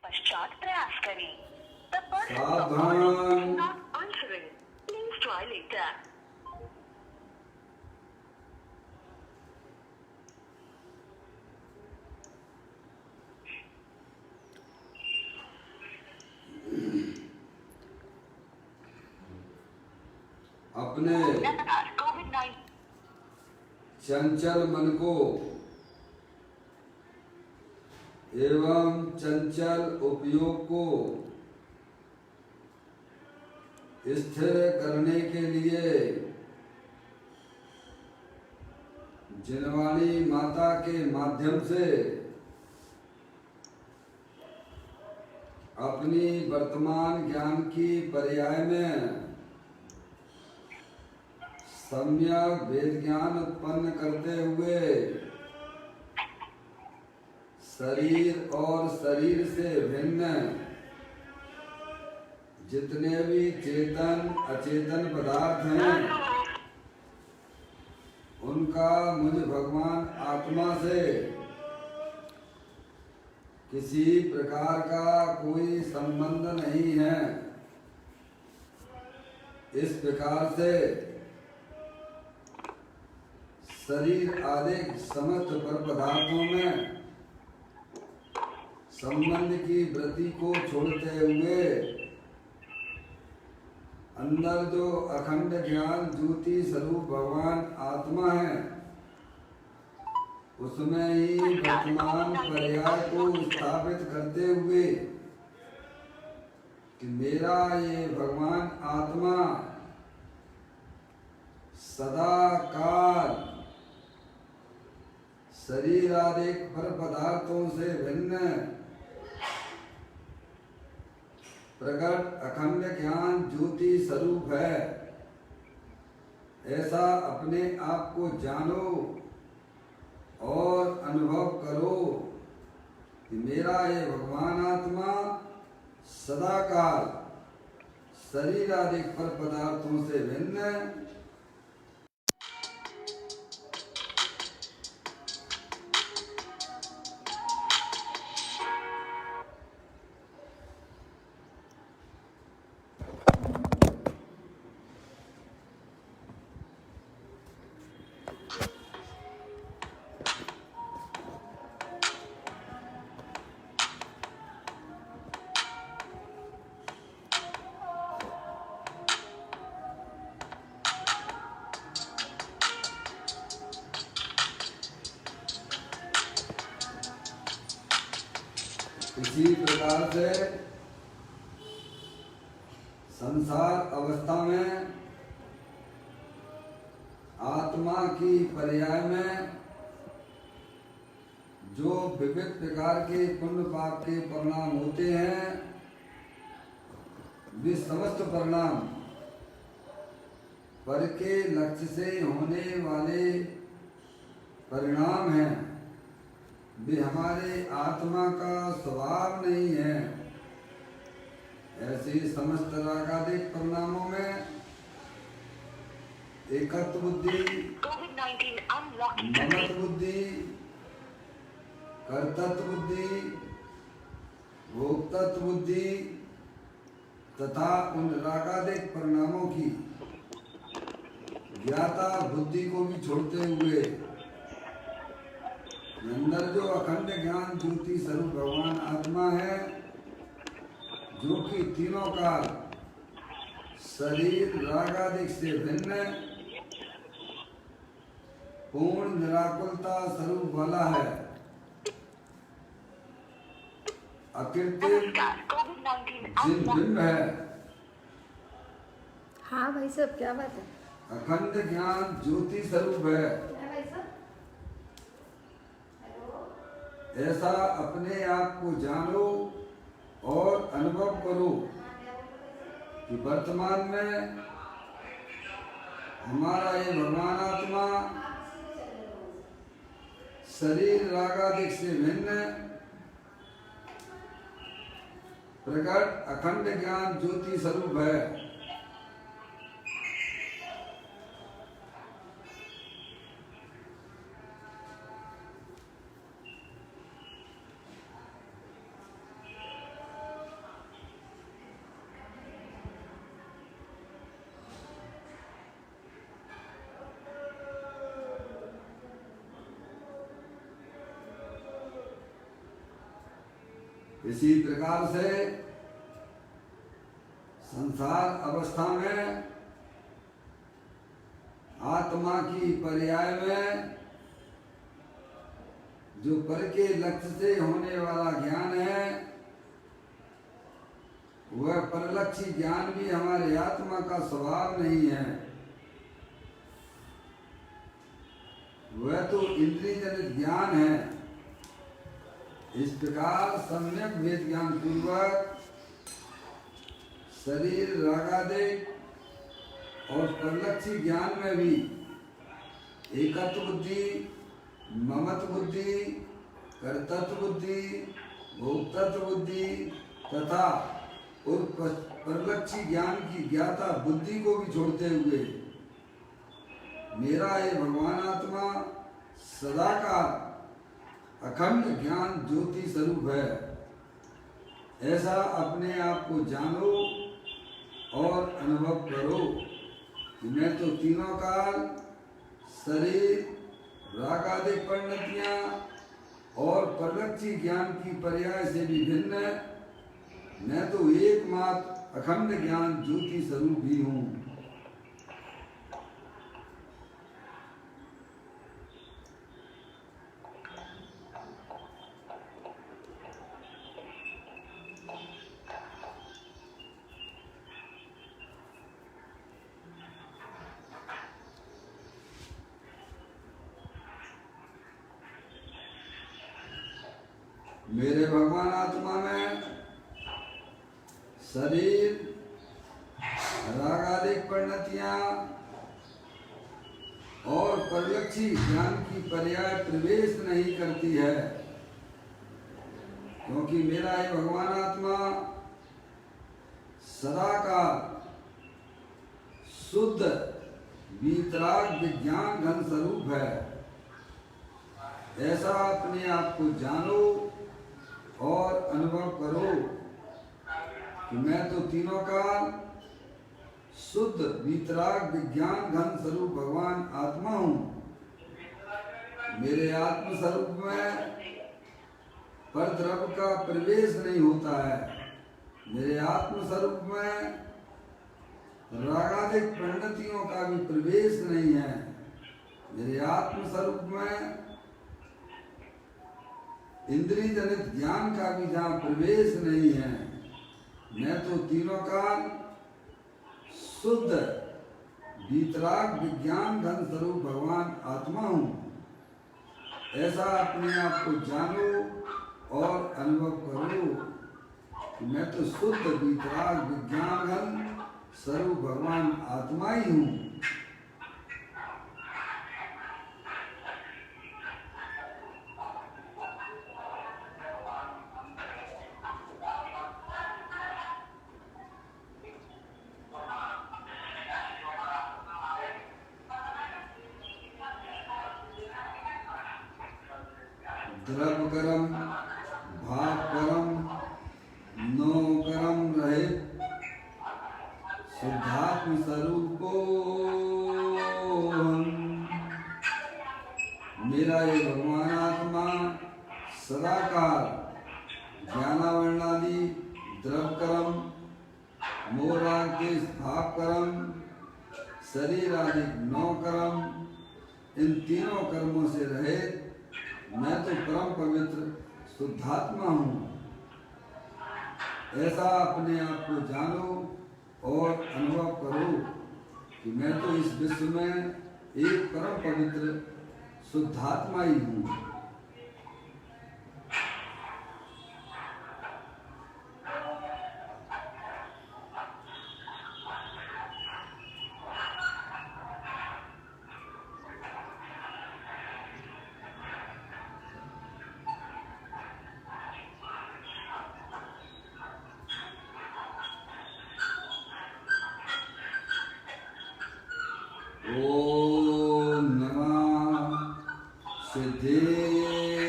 पश्चात प्रयास करें। The person सावधान। is not answering. Please try later. अपने नमस्कार कोविड-19 चंचल मन को एवं चंचल उपयोग को स्थिर करने के लिए जिनवाणी माता के माध्यम से अपनी वर्तमान ज्ञान की पर्याय में सम्यक वेद ज्ञान उत्पन्न करते हुए शरीर और शरीर से भिन्न जितने भी चेतन अचेतन पदार्थ हैं उनका मुझ भगवान आत्मा से किसी प्रकार का कोई संबंध नहीं है। इस प्रकार से शरीर आदि समस्त पर पदार्थों में संबंध की वृत्ति को छोड़ते हुए अंदर जो अखंड ज्ञान ज्योति स्वरूप भगवान आत्मा है उसमें ही वर्तमान पर्याय को स्थापित करते हुए कि मेरा ये भगवान आत्मा सदा काल शरीर आदि पर पदार्थों से भिन्न प्रकट अखंड ज्ञान ज्योति स्वरूप है। ऐसा अपने आप को जानो और अनुभव करो कि मेरा ये भगवान आत्मा सदा काल शरीर आदि पर पदार्थों से भिन्न इसी प्रकार से संसार अवस्था में आत्मा की पर्याय में जो विविध प्रकार के पुण्य पाप के परिणाम होते हैं वे समस्त परिणाम पर के लक्ष्य से होने वाले परिणाम हैं। वे हमारे आत्मा का स्वभाव नहीं है। ऐसे समस्त रागादिक परिणामों में एकत्व बुद्धि, ममत्व बुद्धि, कर्तृत्व बुद्धि, भोक्तृत्व बुद्धि तथा उन रागादिक परिणामों की ज्ञाता बुद्धि को भी छोड़ते हुए अंदर जो अखंड ज्ञान ज्योति स्वरूप भगवान आत्मा है जो कि तीनों काल शरीर रागादिक से भिन्न पूर्ण निराकुलता स्वरूप वाला है। अकृत्रिम जिन बिंब है। हाँ भाई साहब क्या बात है। अखंड ज्ञान ज्योति स्वरूप है। ऐसा अपने आप को जानो और अनुभव करो कि वर्तमान में हमारा ये भगवान आत्मा शरीर रागादिक से भिन्न प्रकट अखंड ज्ञान ज्योति स्वरूप है। इसी प्रकार से संसार अवस्था में आत्मा की पर्याय में जो पर के लक्ष्य से होने वाला ज्ञान है, वह परलक्षी ज्ञान भी हमारे आत्मा का स्वभाव नहीं है। वह तो इंद्रिय जनित ज्ञान है। इस प्रकार सम्यक वेद ज्ञान पूर्वक शरीर रागादिक और परलक्षी ज्ञान में भी एकत्व बुद्धि, ममत्व बुद्धि, कर्तृत्व बुद्धि, भोक्तृत्व बुद्धि तथा और परलक्षी ज्ञान की ज्ञाता बुद्धि को भी छोड़ते हुए मेरा ये भगवान आत्मा सदा का अखंड ज्ञान ज्योति स्वरूप है, ऐसा अपने आप को जानो और अनुभव करो कि मैं तो तीनों काल शरीर, रागादिक परिणतियां और परलक्षी ज्ञान की पर्याय से भी भिन्न, मैं तो एकमात्र अखंड ज्ञान ज्योति स्वरूप भी हूँ। मेरे भगवान आत्मा में शरीर, रागादिक परिणतियां और परलक्षी ज्ञान की पर्याय प्रवेश नहीं करती है, क्योंकि मेरा ये भगवान आत्मा सदा का शुद्ध वीतराग विज्ञान घन स्वरूप है। ऐसा अपने आप को जानो और अनुभव करो कि मैं तो तीनों काल शुद्ध वीतराग विज्ञान घन स्वरूप भगवान आत्मा हूँ। मेरे आत्म स्वरूप में पर द्रव्य का प्रवेश नहीं होता है। मेरे आत्म स्वरूप में रागादिक परिणतियों का भी प्रवेश नहीं है। मेरे आत्म स्वरूप में इंद्रिय जनित ज्ञान का भी जहाँ प्रवेश नहीं है। मैं तो तीनों काल शुद्ध वीतराग विज्ञान घन स्वरूप भगवान आत्मा हूँ। ऐसा अपने आप को जानो और अनुभव करो कि मैं तो शुद्ध वीतराग विज्ञान घन स्वरूप भगवान आत्मा ही हूँ। द्रव्य कर्म, भाव कर्म, नो कर्म रहित शुद्धात्म स्वरूप को मेरा ये भगवान आत्मा सदाकाल ज्ञानावर्णादि द्रव्य कर्म, मोराग के भाव कर्म, शरीर आदि नौ कर्म, इन तीनों कर्मों से रहित मैं तो परम पवित्र शुद्धात्मा हूँ। ऐसा अपने आप को जानो और अनुभव करो कि मैं तो इस विश्व में एक परम पवित्र शुद्धात्मा ही हूँ। ओम नमः सिद्धेभ्यः।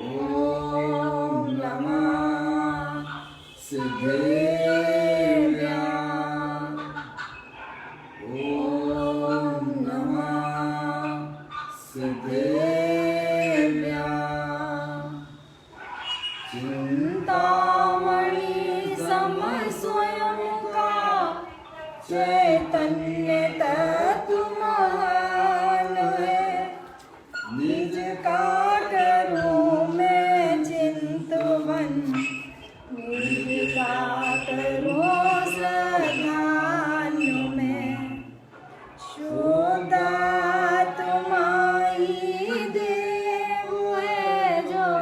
ओम नमः सिद्धेभ्यः। ओम नमः सिद्धेभ्यः। चैतन्य तत्व महान है। निज का करूं मैं चिंतवन, निज का करूं श्रद्धान में। शुद्ध तुम्हारी देव है जो,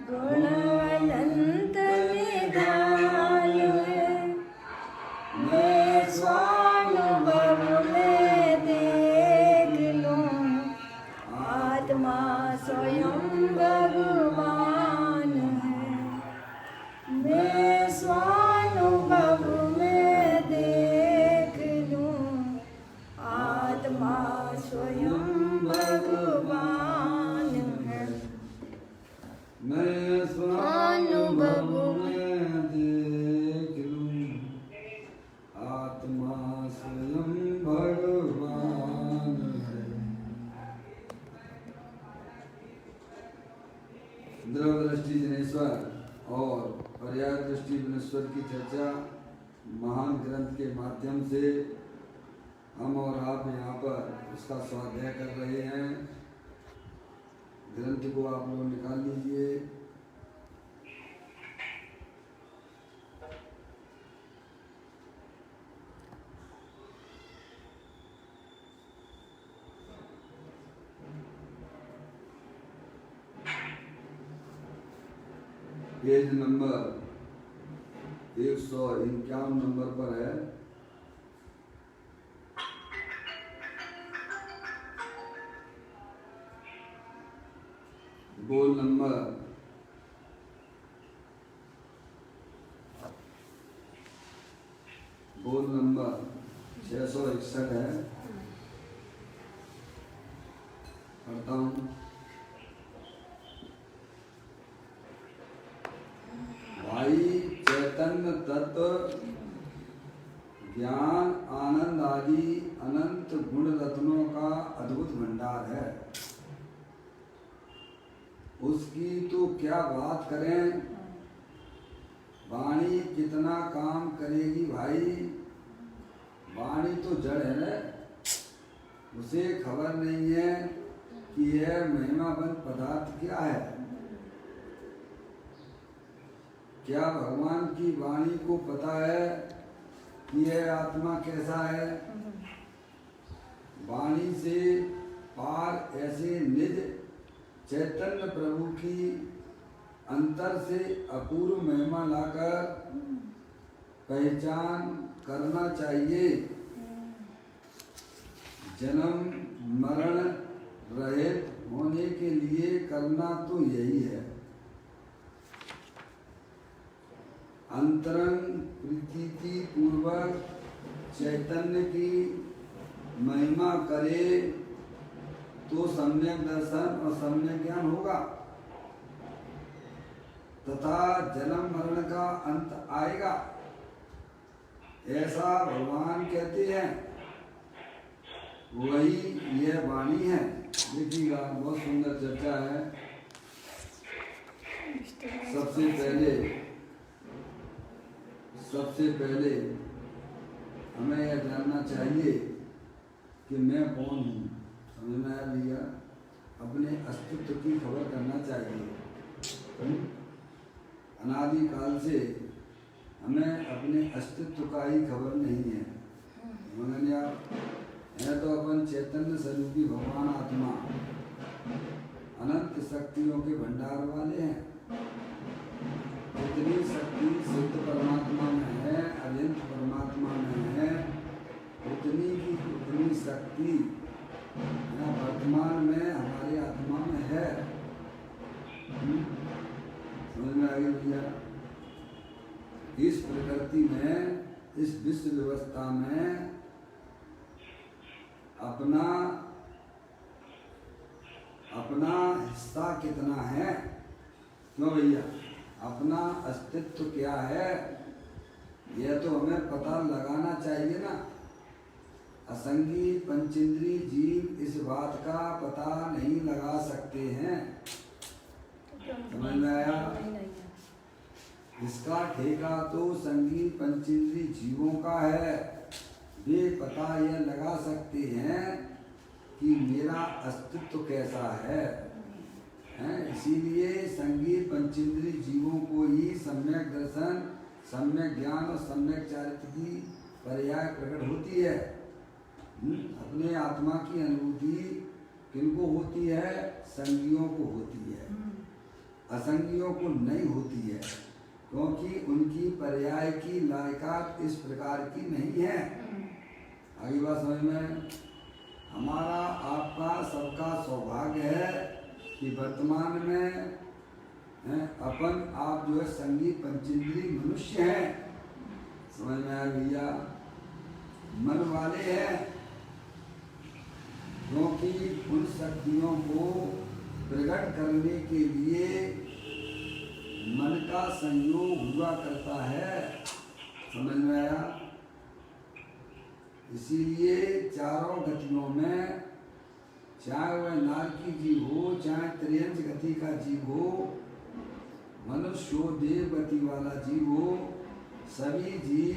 गुण अनंत निधान है। मैं स्वानुभव में देख लूं, आत्मा स्वयं भगवान है। मैं स्वानुभव में देख लूं, आत्मा स्वयं भगवान है। मैं स्वानुभव में देख लूं, आत्मा स्वयं भगवान है। द्रव दृष्टि जनेश्वर और पर्याय दृष्टि विनेश्वर की चर्चा महान ग्रंथ के माध्यम से हम और आप यहाँ पर उसका स्वाध्याय कर रहे हैं। ग्रंथ को आप लोग निकाल लीजिए। पेज नंबर 151 नंबर पर है। गोल नंबर 661 है। पढ़ता हूँ। भाई चैतन्य तत्व ज्ञान आनंद आदि अनंत गुण रत्नों का अद्भुत भंडार है। उसकी तो क्या बात करें, वाणी कितना काम करेगी भाई। वाणी तो जड़ है ना, उसे खबर नहीं है कि यह महिमाबंद पदार्थ क्या है। क्या भगवान की वाणी को पता है कि यह आत्मा कैसा है। वाणी से पार ऐसे निज चैतन्य प्रभु की अंतर से अपूर्व महिमा लाकर पहचान करना चाहिए। जन्म मरण रहित होने के लिए करना तो यही है। अंतरंग प्रीति पूर्वक चैतन्य की महिमा करे तो सम्यक दर्शन और सम्यक ज्ञान होगा तथा जन्म मरण का अंत आएगा, ऐसा भगवान कहते हैं। वही यह वाणी है। देखिएगा, बहुत सुंदर चर्चा है। सबसे पहले हमें यह जानना चाहिए कि मैं कौन हूँ। समझ में आया भैया? अपने अस्तित्व की खबर करना चाहिए। अनादि काल से हमें अपने अस्तित्व का ही खबर नहीं है। समझ आप है तो अपन चैतन्य स्वरूपी भगवान आत्मा अनंत शक्तियों के भंडार वाले हैं। जितनी शक्ति शुद्ध परमात्मा में है, अनंत परमात्मा में है, उतनी की उतनी शक्ति वर्तमान में हमारी आत्मा में है। समझ में आ गई भैया? इस प्रकृति में, इस विश्व व्यवस्था में अपना हिस्सा कितना है? क्यों भैया? अपना अस्तित्व क्या है, यह तो हमें पता लगाना चाहिए ना। असंगी पंचेंद्रिय जीव इस बात का पता नहीं लगा सकते हैं। समझ में आया? इसका ठेका तो संगी पंचेंद्रिय जीवों का है। वे पता यह लगा सकते हैं कि मेरा अस्तित्व कैसा है, इसीलिए संगीत पंचेंद्रिय जीवों को ही सम्यक दर्शन, सम्यक ज्ञान और सम्यक चारित्र की पर्याय प्रकट होती है। अपने आत्मा की अनुभूति किनको होती है? संगियों को होती है, असंगियों को नहीं होती है, क्योंकि उनकी पर्याय की लायकात इस प्रकार की नहीं है। आगे बात समझ में? हमारा आपका सबका सौभाग्य है कि वर्तमान में अपन आप जो है संगीत पंचेंद्रिय मनुष्य हैं। समझ में आया भैया? मन वाले हैं, क्योंकि उन शक्तियों को प्रकट करने के लिए मन का संयोग हुआ करता है। समझ में आया? इसीलिए चारों गतियों में, चाहे वह नार की जीव हो, चाहे त्रियंच गति का जीव हो, मनुष्य हो, देव गति वाला जीव हो, सभी जीव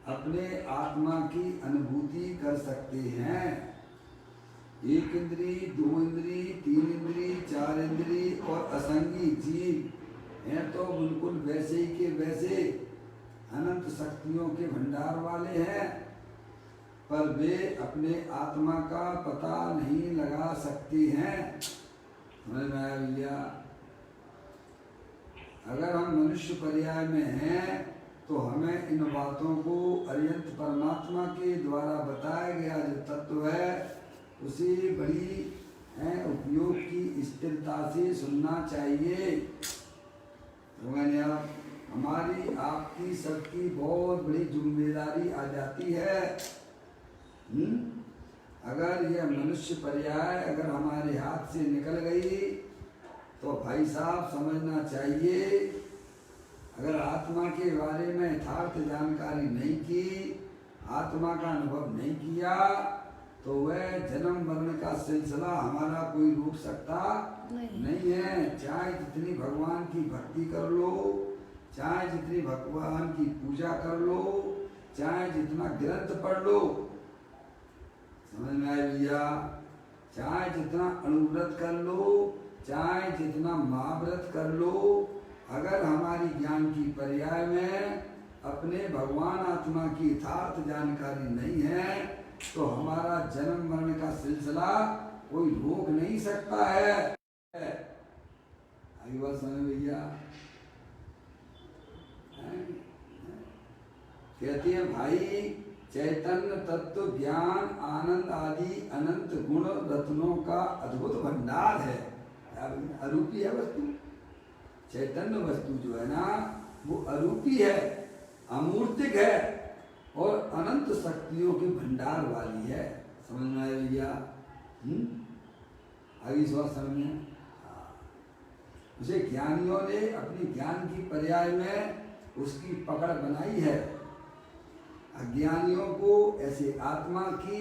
अपने आत्मा की अनुभूति कर सकते हैं। एक इंद्री, दो इंद्री, तीन इंद्री, चार इंद्री और असंगी जीव हैं तो बिल्कुल वैसे ही के वैसे अनंत शक्तियों के भंडार वाले हैं, पर वे अपने आत्मा का पता नहीं लगा सकते हैं। समझ में आया भैया? अगर हम मनुष्य पर्याय में हैं तो हमें इन बातों को अरिहंत परमात्मा के द्वारा बताया गया जो तत्व है उसे बड़ी उपयोग की स्थिरता से सुनना चाहिए। हमारी आपकी सबकी बहुत बड़ी जिम्मेदारी आ जाती है। अगर यह मनुष्य पर्याय अगर हमारे हाथ से निकल गई तो भाई साहब समझना चाहिए, अगर आत्मा के बारे में यथार्थ जानकारी नहीं की, आत्मा का अनुभव नहीं किया, तो वह जन्म मरण का सिलसिला हमारा कोई रोक सकता नहीं है। चाहे जितनी भगवान की भक्ति कर लो, चाहे जितनी भगवान की पूजा कर लो, चाहे जितना ग्रंथ पढ़ लो, समझ में आया भैया? चाहे जितना अणुव्रत कर लो, चाहे जितना महाव्रत कर लो, अगर हमारी ज्ञान की पर्याय में अपने भगवान आत्मा की यथार्थ जानकारी नहीं है तो हमारा जन्म मरण का सिलसिला कोई रोक नहीं सकता है। आगे बात समझ भैया? कहते हैं भाई चैतन्य तत्व ज्ञान आनंद आदि अनंत गुण रत्नों का अद्भुत भंडार है। अरूपी है वस्तु, चैतन्य वस्तु जो है ना वो अरूपी है, अमूर्तिक है और अनंत शक्तियों के भंडार वाली है। समझ में आया भैया? आगे सवाल समझ में? उसे ज्ञानियों ने अपनी ज्ञान की पर्याय में उसकी पकड़ बनाई है। अज्ञानियों को ऐसे आत्मा की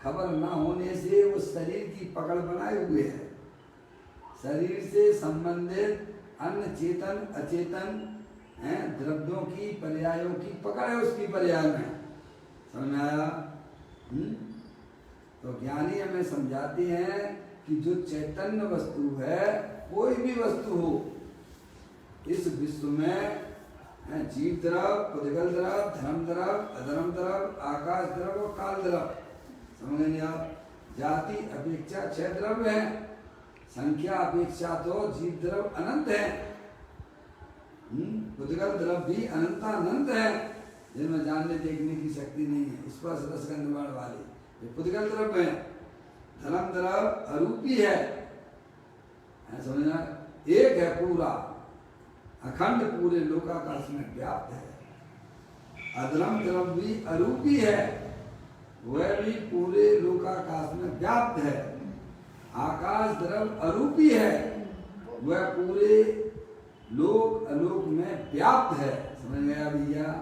खबर न होने से वो शरीर की पकड़ बनाए हुए है। शरीर से संबंधित अन्य चेतन अचेतन द्रव्यों की पर्यायों की पकड़ है उसकी पर्याय में। समझ में आया? तो ज्ञानी हमें समझाते हैं कि जो चैतन्य वस्तु है, कोई भी वस्तु हो इस विश्व में, जीव द्रव, पुद्गल द्रव, धर्म द्रव, अधर्म द्रव, आकाश द्रव और काल द्रव, समझ नहीं आप? जाति अपेक्षा 6 द्रव्य है, संख्या अपेक्षा तो जीव द्रव अनंत है, पुद्गल द्रव भी अनंत है जिनमें जानने देखने की शक्ति नहीं है, स्पर्श रस गंध वाण वाले ये पुद्गल द्रव है। धर्म द्रव अरूपी है, समझना? एक है पूरा अखंड पूरे लोकाकाश में व्याप्त है। अधर्म द्रव भी अरूपी है, वह भी पूरे लोकाकाश में व्याप्त है। आकाश द्रव अरूपी है, वह पूरे लोक अलोक में व्याप्त है। समझ गया भैया?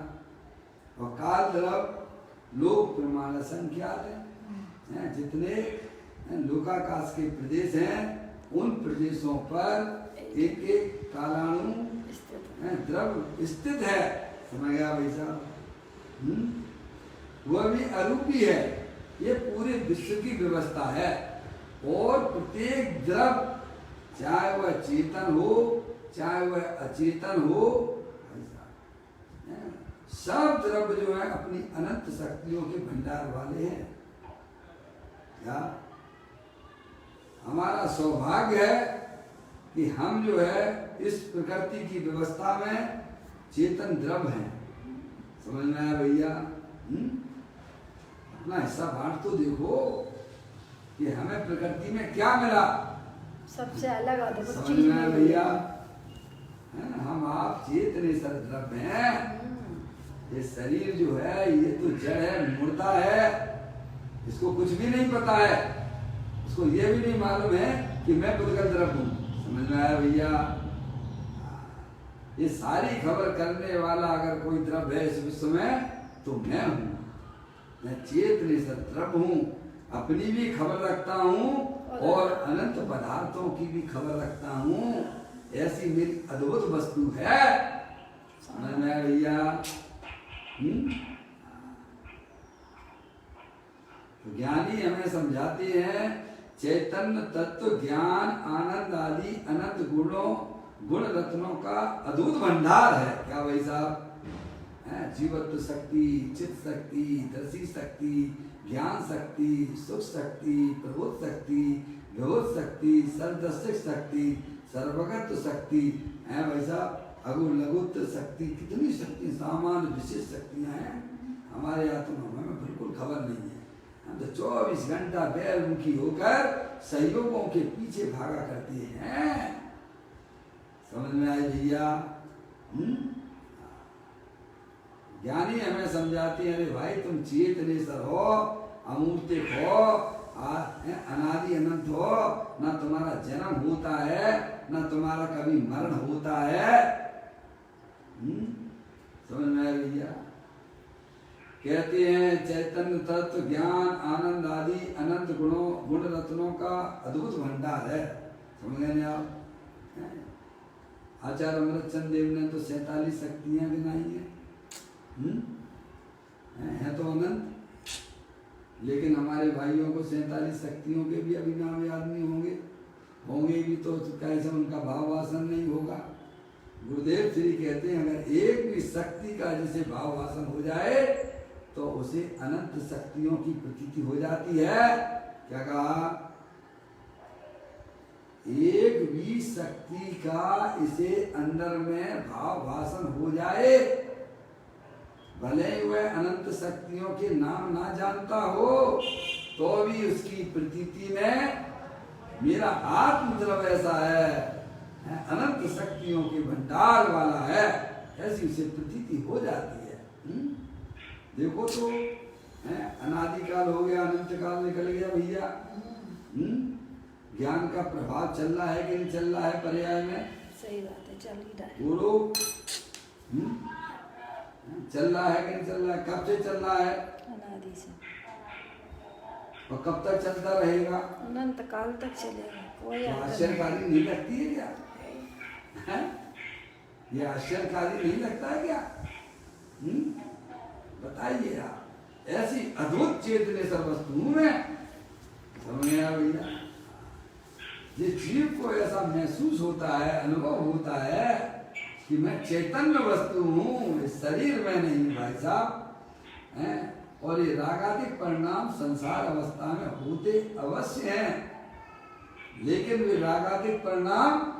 और काल द्रव लोक प्रमाण संख्यात है, जितने लोकाकाश के प्रदेश हैं उन प्रदेशों पर एक एक कालाणु द्रव स्थित है। समझ गया भाई साहब? वह भी अरूपी है। ये पूरे विश्व की व्यवस्था है और प्रत्येक द्रव, चाहे वह चेतन हो चाहे वह अचेतन हो, सब द्रव्य जो है अपनी अनंत शक्तियों के भंडार वाले हैं। क्या हमारा सौभाग्य है कि हम जो है इस प्रकृति की व्यवस्था में चेतन द्रव्य हैं। समझ में आया भैया? अपना हिस्सा बांट तो देखो कि हमें प्रकृति में क्या मिला। सबसे अलग है देखो समझ चीज में आया मिली। भैया? हम आप चेतने सर द्रव्य हैं। ये शरीर जो है ये तो जड़ है, मुर्दा है, इसको कुछ भी नहीं पता है। उसको ये भी नहीं मालूम है कि मैं बुद्धगत द्रव्य हूँ। समझ में आया भैया? ये सारी खबर करने वाला अगर कोई द्रव्य है इस विश्व में तो मैं हूँ। मैं चेतने सर द्रव्य हूँ, अपनी भी खबर रखता हूँ और अनंत पदार्थों की भी खबर रखता हूँ। ऐसी मेरी अद्भुत वस्तु है। समझ में आया भैया? तो ज्ञानी हमें समझाते हैं चैतन्य तत्व ज्ञान आनंद आदि अनंत गुणों गुण रत्नों का अद्भुत भंडार है। क्या भाई साहब? जीवत्व शक्ति, चित्त शक्ति, दर्शी शक्ति, ज्ञान शक्ति, सुख शक्ति, प्रबोध शक्ति, विभुत शक्ति, सर्वदर्शक शक्ति, सर्वगत शक्ति है भाई साहब। अगु लघुत्व शक्ति, कितनी शक्ति, सामान्य विशेष शक्तियां हैं हमारे आत्मा में बिल्कुल खबर नहीं है। हम तो 24 घंटा बैलमुखी होकर सहयोगों के पीछे भागा करते हैं। समझ में आए भैया? ज्ञानी हमें समझाते हैं, अरे भाई तुम चेतनेश्वर हो, अमूर्त हो, अनादि अनंत हो, ना तुम्हारा जन्म होता है ना तुम्हारा कभी मरण होता है। समझ में आया भैया? कहते हैं चैतन्य तत्व ज्ञान आनंद आदि अनंत गुणों गुण रत्नों का अद्भुत भंडार है। समझ गए आप? आचार्य अमृतचंद देव ने तो 47 शक्तियां गिनाई है तो अनंत। लेकिन हमारे भाइयों को 47 शक्तियों के भी अभी नाम याद नहीं होंगे भी तो कैसे उनका भाव वासन नहीं होगा। गुरुदेव श्री कहते हैं अगर एक भी शक्ति का जैसे भाव वासन हो जाए तो उसे अनंत शक्तियों की प्रतीति हो जाती है। क्या कहा? एक भी शक्ति का इसे अंदर में भाव वासन हो जाए, भले ही वह अनंत शक्तियों के नाम ना जानता हो तो भी उसकी प्रतीति में मेरा आत्म द्रव्य ऐसा है, अनंत शक्तियों के भंडार वाला है, ऐसी उसे प्रतीति हो जाती है। देखो तो अनादिकाल हो गया, अनंत काल निकल गया भैया। ज्ञान का प्रभाव चल रहा है कि नहीं चल रहा है पर्याय में? सही बात है, चल ही रहा है। बोलो, चल रहा है कि नहीं चल रहा है? कब से चल रहा है? अनादि से। और कब तक चलता रहेगा? अनंत काल तक चलेगा। कोई तो अंत आश्चर्यकारी नहीं लगती है क्या? है? ये आश्चर्यकारी नहीं लगता है क्या? बताइए आप। ऐसी अद्भुत चेतनेश्वर वस्तु में समझ में आया भैया? ये जीव को ऐसा महसूस होता है, अनुभव होता है कि मैं चैतन्य वस्तु हूँ, इस शरीर में नहीं भाई साहब। और ये रागादिक परिणाम संसार अवस्था में होते अवश्य हैं, लेकिन वे रागादिक परिणाम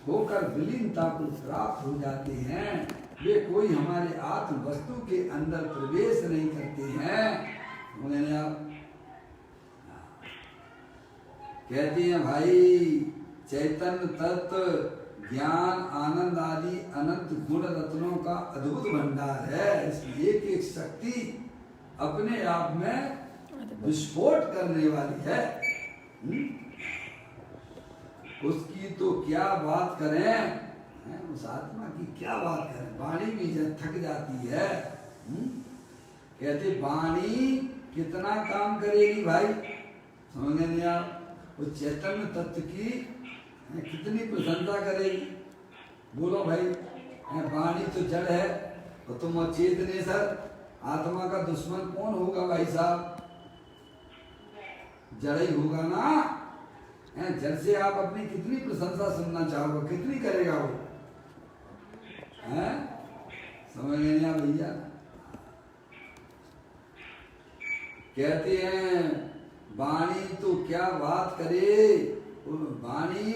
होकर विलीनता को प्राप्त हो जाते हैं। वे कोई हमारे आत्म वस्तु के अंदर प्रवेश नहीं करते हैं। उन्होंने आप कहते हैं भाई चैतन्य तत्व ज्ञान आनंद आदि अनंत गुण रत्नों का अद्भुत भंडार है। इसकी एक एक शक्ति अपने आप में विस्फोट करने वाली है। उसकी तो क्या बात करें, उस आत्मा की क्या बात करें, वाणी भी थक जाती है। कहते वाणी कितना काम करेगी भाई, समझ नहीं आप? उस चैतन्य तत्व की कितनी प्रशंसा करेगी। बोलो भाई, वाणी तो जड़ है, तो तुम अचेतनेश्वर आत्मा का दुश्मन कौन होगा भाई साहब? जड़ ही होगा ना। जड़ से आप अपनी कितनी प्रशंसा सुनना चाहोगे, कितनी करेगा वो? हैं? समझ गए ना भैया? कहते हैं वाणी तो क्या बात करे, वाणी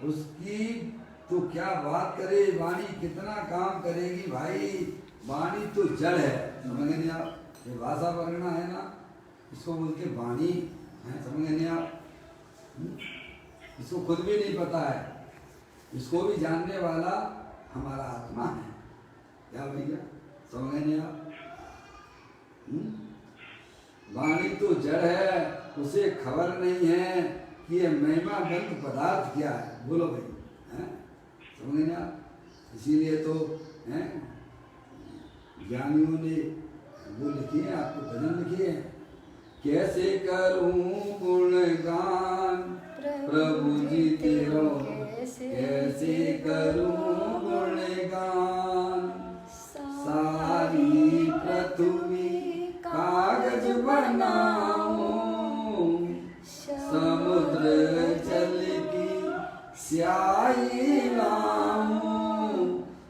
उसकी तो क्या बात करे, वाणी कितना काम करेगी भाई, वाणी तो जड़ है। समझ गए आप? ये भाषा वर्णना है ना, इसको बोलते वाणी है। समझ गए आप? इसको खुद भी नहीं पता है, इसको भी जानने वाला हमारा आत्मा है। क्या भैया समझ गए आप? वाणी तो जड़ है, उसे खबर नहीं है कि ये महिमा बंद पदार्थ क्या है। बोलो भाई, हैं? समझ गए आप? इसीलिए तो हैं ज्ञानियों ने वो लिखी है, आपको भजन लिखी है, कैसे करूं गुणगान प्रभु जी तेरो, कैसे करूं गुणगान, सारी पृथ्वी कागज बनाऊं, समुद्र जल की स्याही लाऊं,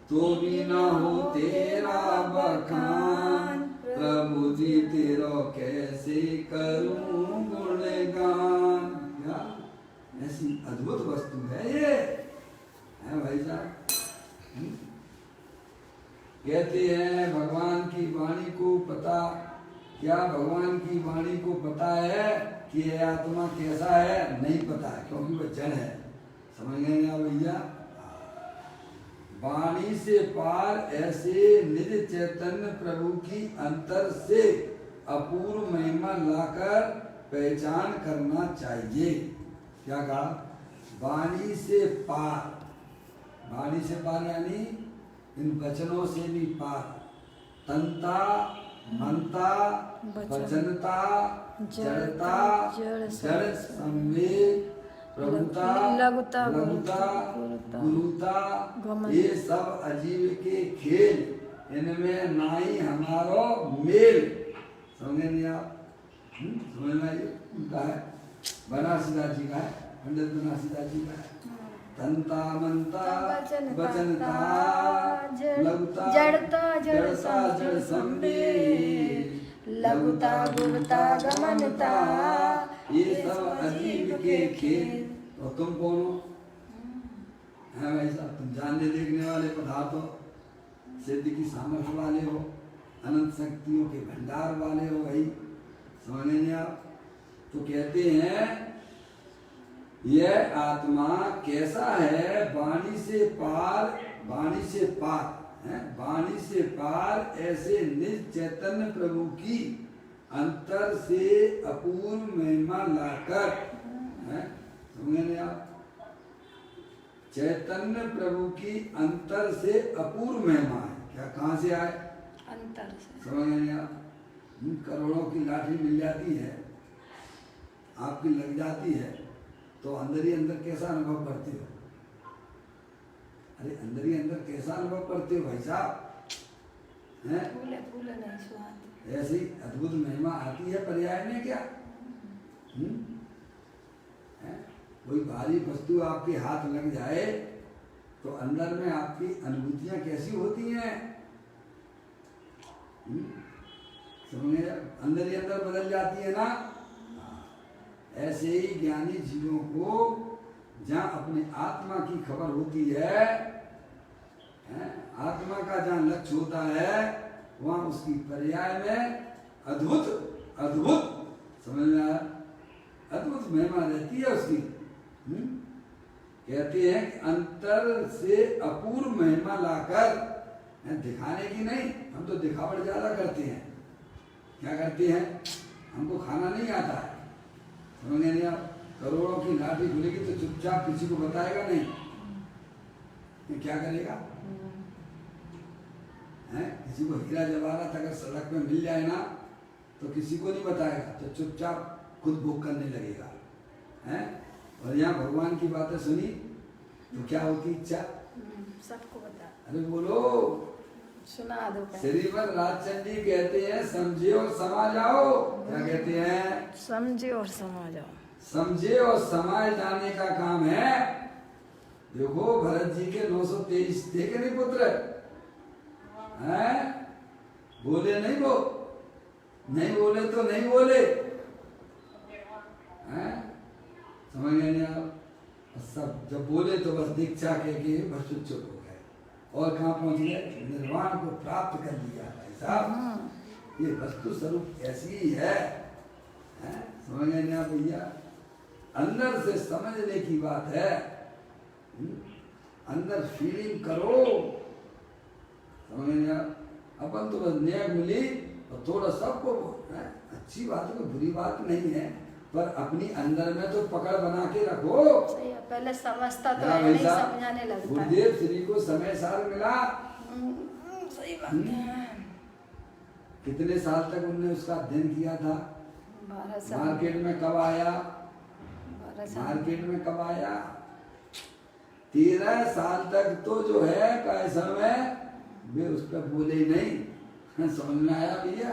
तो भी न हो तेरा बखान, प्रभु जी तेरो कैसे करूं गुणगान। क्या ऐसी अद्भुत वस्तु है ये, है भाई साहब? कहते हैं भगवान की वाणी को पता, क्या भगवान की वाणी को पता है कि यह आत्मा कैसा है? नहीं पता है, क्योंकि वह जड़ है। समझ गए ना भैया? वाणी से पार ऐसे निज चैतन्य प्रभु की अंतर से अपूर्व महिमा लाकर पहचान करना चाहिए। क्या कहा? वाणी से पार, वाणी से पार यानी इन वचनों से भी पार, तंता मनता वचनता जड़ता जड़ संवेग प्रभुता लघुता लघुता गुरुता, ये सब अजीव के खेल, इनमें नाई हमारो मेल। समझे नहीं आप? समझना ये उनका है, बनारसीदास जी का है, पंडित बनारसीदास जी का है। तंता मनता वचनता लघुता जड़ता जड़ संवेग, लघुता गुरुता गमनता, ये सब अजीब के खेल। और तुम कौन हो? है भाई साहब, तुम जानने देखने वाले पदार्थ हो, सिद्धि की सामर्थ्य वाले हो, अनंत शक्तियों के भंडार वाले हो भाई। समझ नहीं आप? तो कहते हैं यह आत्मा कैसा है? वाणी से पार, वाणी से पार है, वाणी से पार ऐसे निज चैतन्य प्रभु की अंतर से अपूर्व महिमा लाकर, समझे नहीं आप? चैतन्य प्रभु की अंतर से अपूर्व महिमा है। क्या कहाँ से आए? अंतर से। समझ नहीं आप? करोड़ों की लाठी मिल जाती है, आपकी लग जाती है, तो अंदर ही अंदर कैसा अनुभव करते हो? अरे अंदर ही अंदर कैसा अनुभव करते हो भाई साहब? हैं? फूले फूले नहीं सुहाते। ऐसी अद्भुत महिमा आती है पर्याय में क्या? कोई भारी वस्तु आपके हाथ लग जाए तो अंदर में आपकी अनुभूतियां कैसी होती हैं? समझे? अंदर ही अंदर बदल जाती है ना। ऐसे ही ज्ञानी जीवों को जहाँ अपने आत्मा की खबर होती है, आत्मा का जहाँ लक्ष्य होता है, वहाँ उसकी पर्याय में अद्भुत अद्भुत, समझ में आया? अद्भुत महिमा रहती है उसकी। कहते हैं कि अंतर से अपूर्व महिमा लाकर, दिखाने की नहीं, हम तो दिखावट ज्यादा करते हैं। क्या करते हैं? हमको खाना नहीं आता है, समझे नहीं आप? करोड़ों की लाठी खुलेगी तो चुपचाप किसी को बताएगा नहीं, ये क्या करेगा? किसी को हीरा जवाहरात अगर सड़क में मिल जाए ना तो किसी को नहीं बताएगा, तो चुपचाप खुद भोग करने लगेगा। और यहाँ भगवान की बातें सुनी तो क्या होती इच्छा? सबको बता। अरे बोलो, सुना दो पहले। श्रीमद राजचंद जी कहते हैं समझे और समा जाओ। क्या कहते हैं? समझे और समा जाओ। समझे और समाये जाने का काम है। देखो भरत जी के 923 देखे नहीं पुत्र हैं? बोले नहीं, वो नहीं बोले तो नहीं बोले हैं? समझ गए नहीं आप? सब जब बोले तो बस दीक्षा के बस चुप हो गए और कहाँ पहुंच गए? निर्वाण को प्राप्त कर लिया भाई साहब। ये वस्तु स्वरूप ऐसी ही है, हैं? समझ गए नहीं आप भैया? अंदर से समझने की बात है। अंदर फीलिंग करो। समझ गए आप? अपन तो बस न्याय मिली और थोड़ा सबको अच्छी बात है, कोई बुरी बात नहीं है, पर अपनी अंदर में तो पकड़ बना के रखो। सही है, पहले समझता तो क्या है, भाई नहीं साहब? समझाने लगता है। गुरुदेव श्री को समय साल मिला। सही बात है। कितने साल तक उनने उसका अध्ययन किया था? 12 साल। मार्केट में कब आया? 12 साल। मार्केट में कब आया? 13 साल तक तो जो है कैसा में वे उस पर बोले ही नहीं। समझ में आया भैया?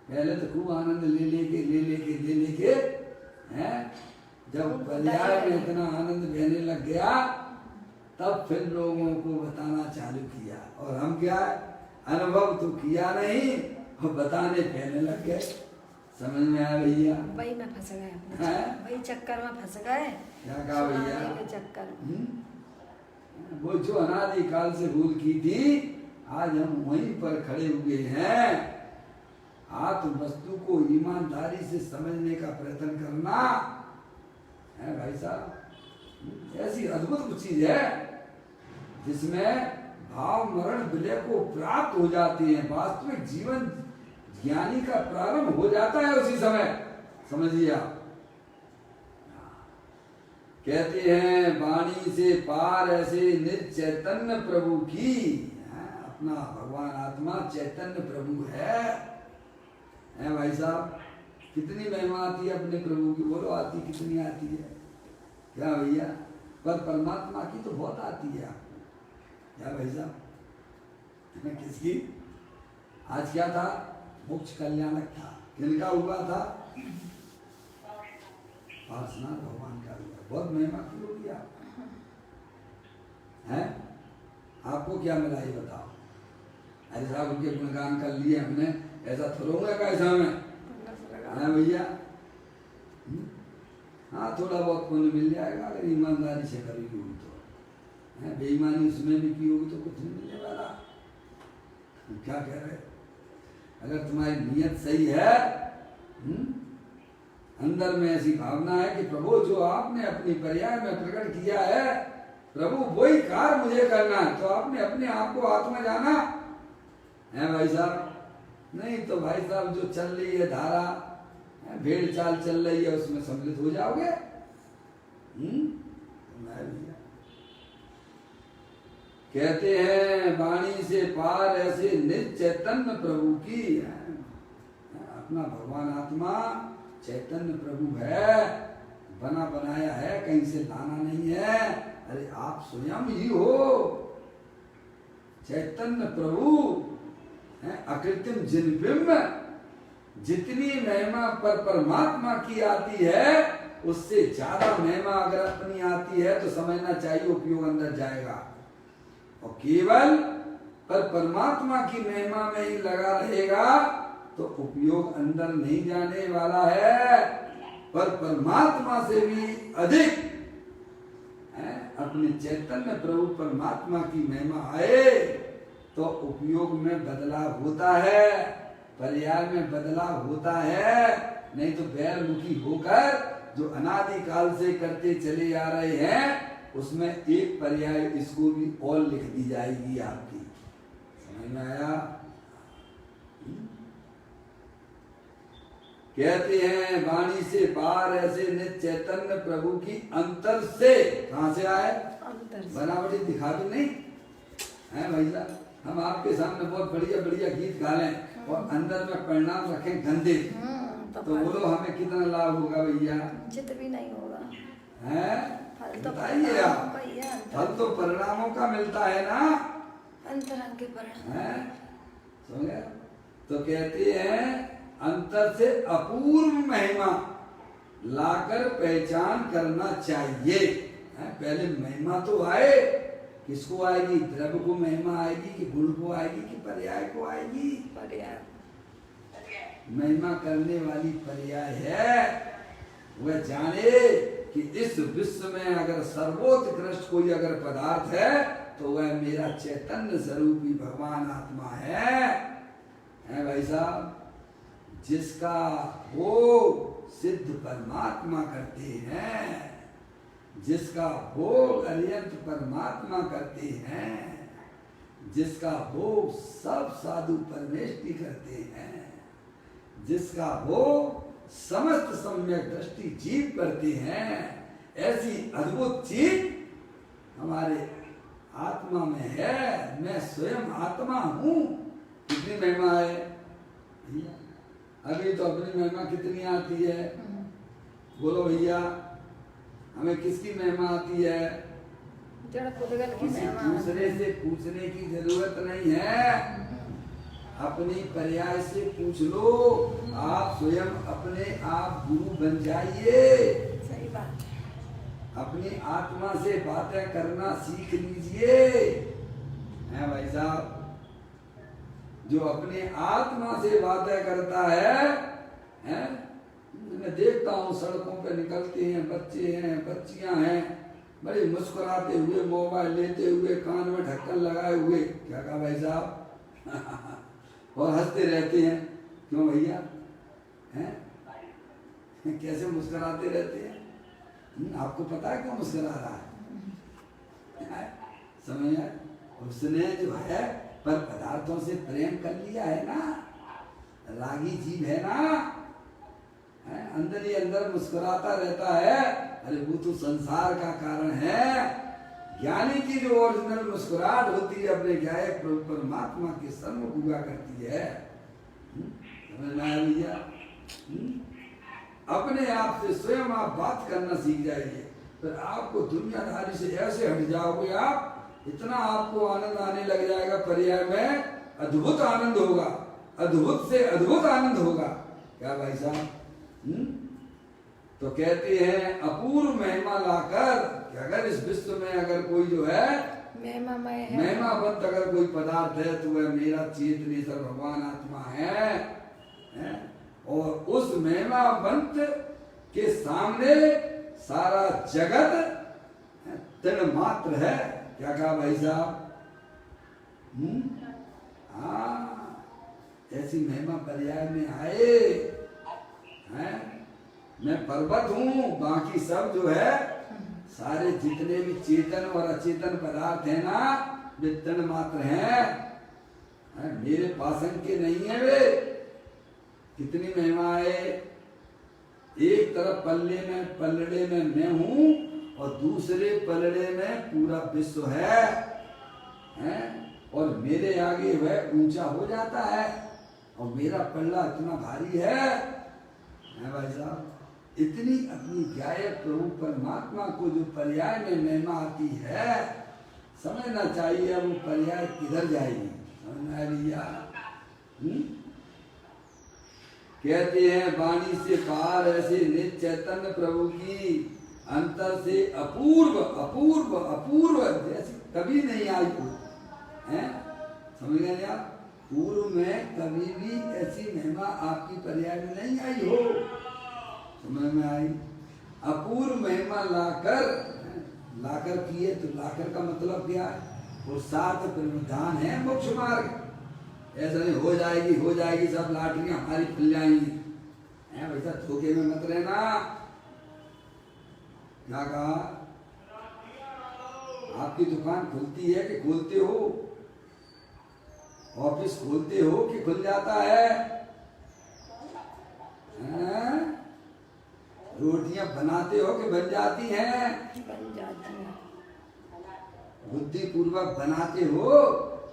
पहले तो खूब आनंद ले लेके हैं, जब पर्याय में इतना आनंद बहने लग गया तब फिर लोगों को बताना चालू किया। और हम क्या अनुभव तो किया नहीं और बताने पहले लग गए। समझ में आया भैया? वही में फंस गए अपने हैं? वही चक्कर में फंस गए। क्या कहा भैया? सुनाने के चक्कर में। वो जो अनादि काल से भूल की थी, आज हम वहीं पर खड़े हुए हैं। आत्म वस्तु को ईमानदारी से समझने का प्रयत्न करना है भाई साहब। ऐसी अद्भुत चीज है जिसमें भाव मरण विलय को प्राप्त हो जाते हैं। वास्तविक जीवन ज्ञानी का प्रारंभ हो जाता है उसी समय। समझिए आप? कहते हैं वाणी से पार ऐसे निज चैतन्य प्रभु की। अपना भगवान आत्मा चैतन्य प्रभु है भाई साहब। कितनी महिमा आती है अपने प्रभु की, बोलो आती कितनी आती है? क्या भैया? पर परमात्मा की तो बहुत आती है आपको। क्या भाई साहब? किसकी? आज क्या था? मोक्ष कल्याणक था। किनका हुआ था? पार्श्वनाथ भगवान का हुआ। बहुत महिमा की होगी आप हैं? आपको क्या मिला ये बताओ? अरे साहब उनके गुणगान कर लिए हमने, ऐसा थोड़ा कैसा में है भैया? हाँ थोड़ा बहुत पुण्य मिल जाएगा अगर ईमानदारी से करेगी हुई तो। बेईमानी उसमें भी की होगी तो कुछ नहीं मिलने वाला। क्या कह रहे? अगर तुम्हारी नियत सही है, अंदर में ऐसी भावना है कि प्रभु जो आपने अपनी पर्याय में प्रकट किया है, प्रभु वही कार्य मुझे करना है, तो आपने अपने आप को आत्मा जाना है भाई साहब। नहीं तो भाई साहब जो चल रही है धारा, भेड़ चाल चल रही है, उसमें सम्मिलित हो जाओगे। कहते हैं वाणी से पार ऐसे निज चैतन्य प्रभु की। अपना भगवान आत्मा चैतन्य प्रभु है, बना बनाया है, कहीं से लाना नहीं है। अरे आप स्वयं ही हो चैतन्य प्रभु। अकृत्रिम जिनबिंब। जितनी महिमा पर परमात्मा की आती है उससे ज्यादा महिमा अगर अपनी आती है तो समझना चाहिए उपयोग अंदर जाएगा। और केवल पर परमात्मा की महिमा में ही लगा रहेगा तो उपयोग अंदर नहीं जाने वाला है। पर परमात्मा से भी अधिक अपने चैतन्य प्रभु परमात्मा की महिमा आए तो उपयोग में बदलाव होता है, पर्याय में बदलाव होता है। नहीं तो बैरमुखी होकर जो अनादि काल से करते चले आ रहे हैं उसमें एक पर्याय इसको भी और लिख दी जाएगी आपकी। समझ में आया? कहते हैं वाणी से पार ऐसे निज चैतन्य प्रभु की अंतर से। कहां से आए? अंतर से। बनावटी दिखा भी नहीं है भाई साहब। हम आपके सामने बहुत बढ़िया बढ़िया गीत गा लें और अंदर में परिणाम रखें गंदे, तो बोलो हमें कितना लाभ होगा भैया? चित भी नहीं होगा। है बताइए आप। फल तो परिणामों का मिलता है ना। अंतरंग के परिणाम। हैं? समझ गए? तो कहते हैं अंतर से अपूर्व महिमा लाकर पहचान करना चाहिए। हैं? पहले महिमा तो आए, किसको आएगी? द्रव्य को महिमा आएगी कि गुण को आएगी कि पर्याय को आएगी? पर्याय। महिमा करने वाली पर्याय है। वह जाने कि इस विश्व में अगर सर्वोत्कृष्ट कोई अगर पदार्थ है तो वह मेरा चैतन्य स्वरूपी भगवान आत्मा है भाई साहब। जिसका वो सिद्ध परमात्मा करते हैं, जिसका भोग अरियंत परमात्मा करते हैं, जिसका भोग सब साधु परमेष्टि करते हैं, जिसका भोग समस्त सम्यक दृष्टि जीव करते हैं, ऐसी अद्भुत चीज हमारे आत्मा में है। मैं स्वयं आत्मा हूं। कितनी महिमा है भैया? अभी तो अपनी महिमा कितनी आती है? बोलो भैया, हमें किसकी महिमा आती है? जड़ पुद्गल की किसी महिमा। दूसरे से पूछने की जरूरत नहीं है। अपनी पर्याय से पूछ लो। आप स्वयं अपने आप गुरु बन जाइए। सही बात। अपनी आत्मा से बातें करना सीख लीजिए। हैं भाई साहब? जो अपने आत्मा से बातें करता है? मैं देखता हूँ सड़कों पे निकलते हैं बच्चे हैं, बच्चियां हैं, बड़े मुस्कुराते हुए, मोबाइल लेते हुए, कान में ढक्कन लगाए हुए। क्या कहा भाई साहब? और हंसते रहते हैं। क्यों भैया? हैं? कैसे मुस्कुराते रहते हैं? आपको पता है क्यों मुस्कुरा रहा है? समझ आया? उसने जो है पर पदार्थों से प्रेम कर लिया है ना, रागी जीव है ना, अंदर ही अंदर मुस्कुराता रहता है। अरे वो तो संसार का कारण है। ज्ञानी की जो ओरिजिनल मुस्कुराहट होती है अपने गायक परमात्मा के सन्मुख हुआ करती है। समझ में आया भैया? अपने आप से स्वयं आप बात करना सीख जाइए, फिर आपको दुनियादारी से ऐसे हट जाओगे आप, इतना आपको आनंद आने लग जाएगा। पर्याय में अद्भुत आनंद होगा, अद्भुत से अद्भुत आनंद होगा। क्या भाई साहब? तो कहते हैं अपूर्व महिमा लाकर कि अगर इस विश्व में अगर कोई जो है महिमामय है, महिमावंत अगर कोई पदार्थ है तो वह मेरा चेतनेश्वर भगवान आत्मा है। और उस महिमावंत के सामने सारा जगत तृण मात्र है। क्या कहा भाई साहब? हाँ, ऐसी महिमा पर्याय में आए हैं। मैं पर्वत हूँ, बाकी सब जो है सारे जितने भी चेतन और अचेतन पदार्थ है ना, वे तृण मात्र हैं। मेरे पासन के नहीं है वे। कितनी महिमा है? एक तरफ पल्लड़े में मैं हूँ और दूसरे पल्लड़े में पूरा विश्व है? और मेरे आगे वह ऊंचा हो जाता है और मेरा पल्ला इतना भारी है भाई साहब। इतनी अपनी गायक प्रभु परमात्मा को जो पर्याय में महिमा आती है, समझना चाहिए वो पर्याय किधर जाएगी। समझना है भैया? कहते हैं वाणी से पार ऐसे नित्य चैतन्य प्रभु की अंतर से अपूर्व अपूर्व अपूर्व जैसी कभी नहीं आई हो। समझ गए आप? पूर्व में कभी भी ऐसी महिमा आपकी पर्याय में नहीं आई हो। समझ में आई? अपूर्व महिमा लाकर किए तो लाकर का मतलब क्या है? वो सात प्रविधान है मोक्ष मार्ग। ऐसा नहीं हो जाएगी सब लाटरियां हमारी खुल जाएंगी। वैसा धोखे में मत रहना। क्या कहा? आपकी दुकान खुलती है कि खोलते हो? ऑफिस खोलते हो कि खुल जाता है? रोटियां बनाते हो कि बन जाती हैं? बन जाती है। बुद्धि पूर्वक बनाते हो?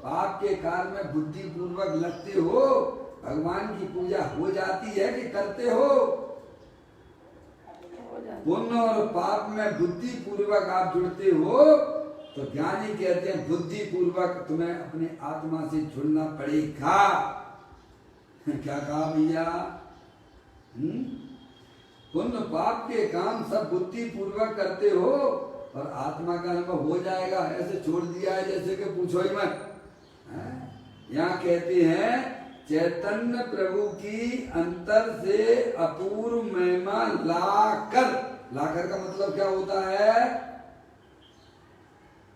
पाप के कार्य में बुद्धि पूर्वक लगते हो? भगवान की पूजा हो जाती है कि करते हो? पुण्य और पाप में बुद्धि पूर्वक आप जुड़ते हो तो ज्ञानी कहते हैं बुद्धि पूर्वक तुम्हें अपने आत्मा से जुड़ना पड़ेगा। क्या कहा भैया? पुण्य पाप के काम सब बुद्धि पूर्वक करते हो और आत्मा का अनुभव हो जाएगा। ऐसे छोड़ दिया है जैसे कि पूछो ही मत। यहाँ कहते हैं चैतन्य प्रभु की अंतर से अपूर्व महिमा लाकर। लाकर का मतलब क्या होता है?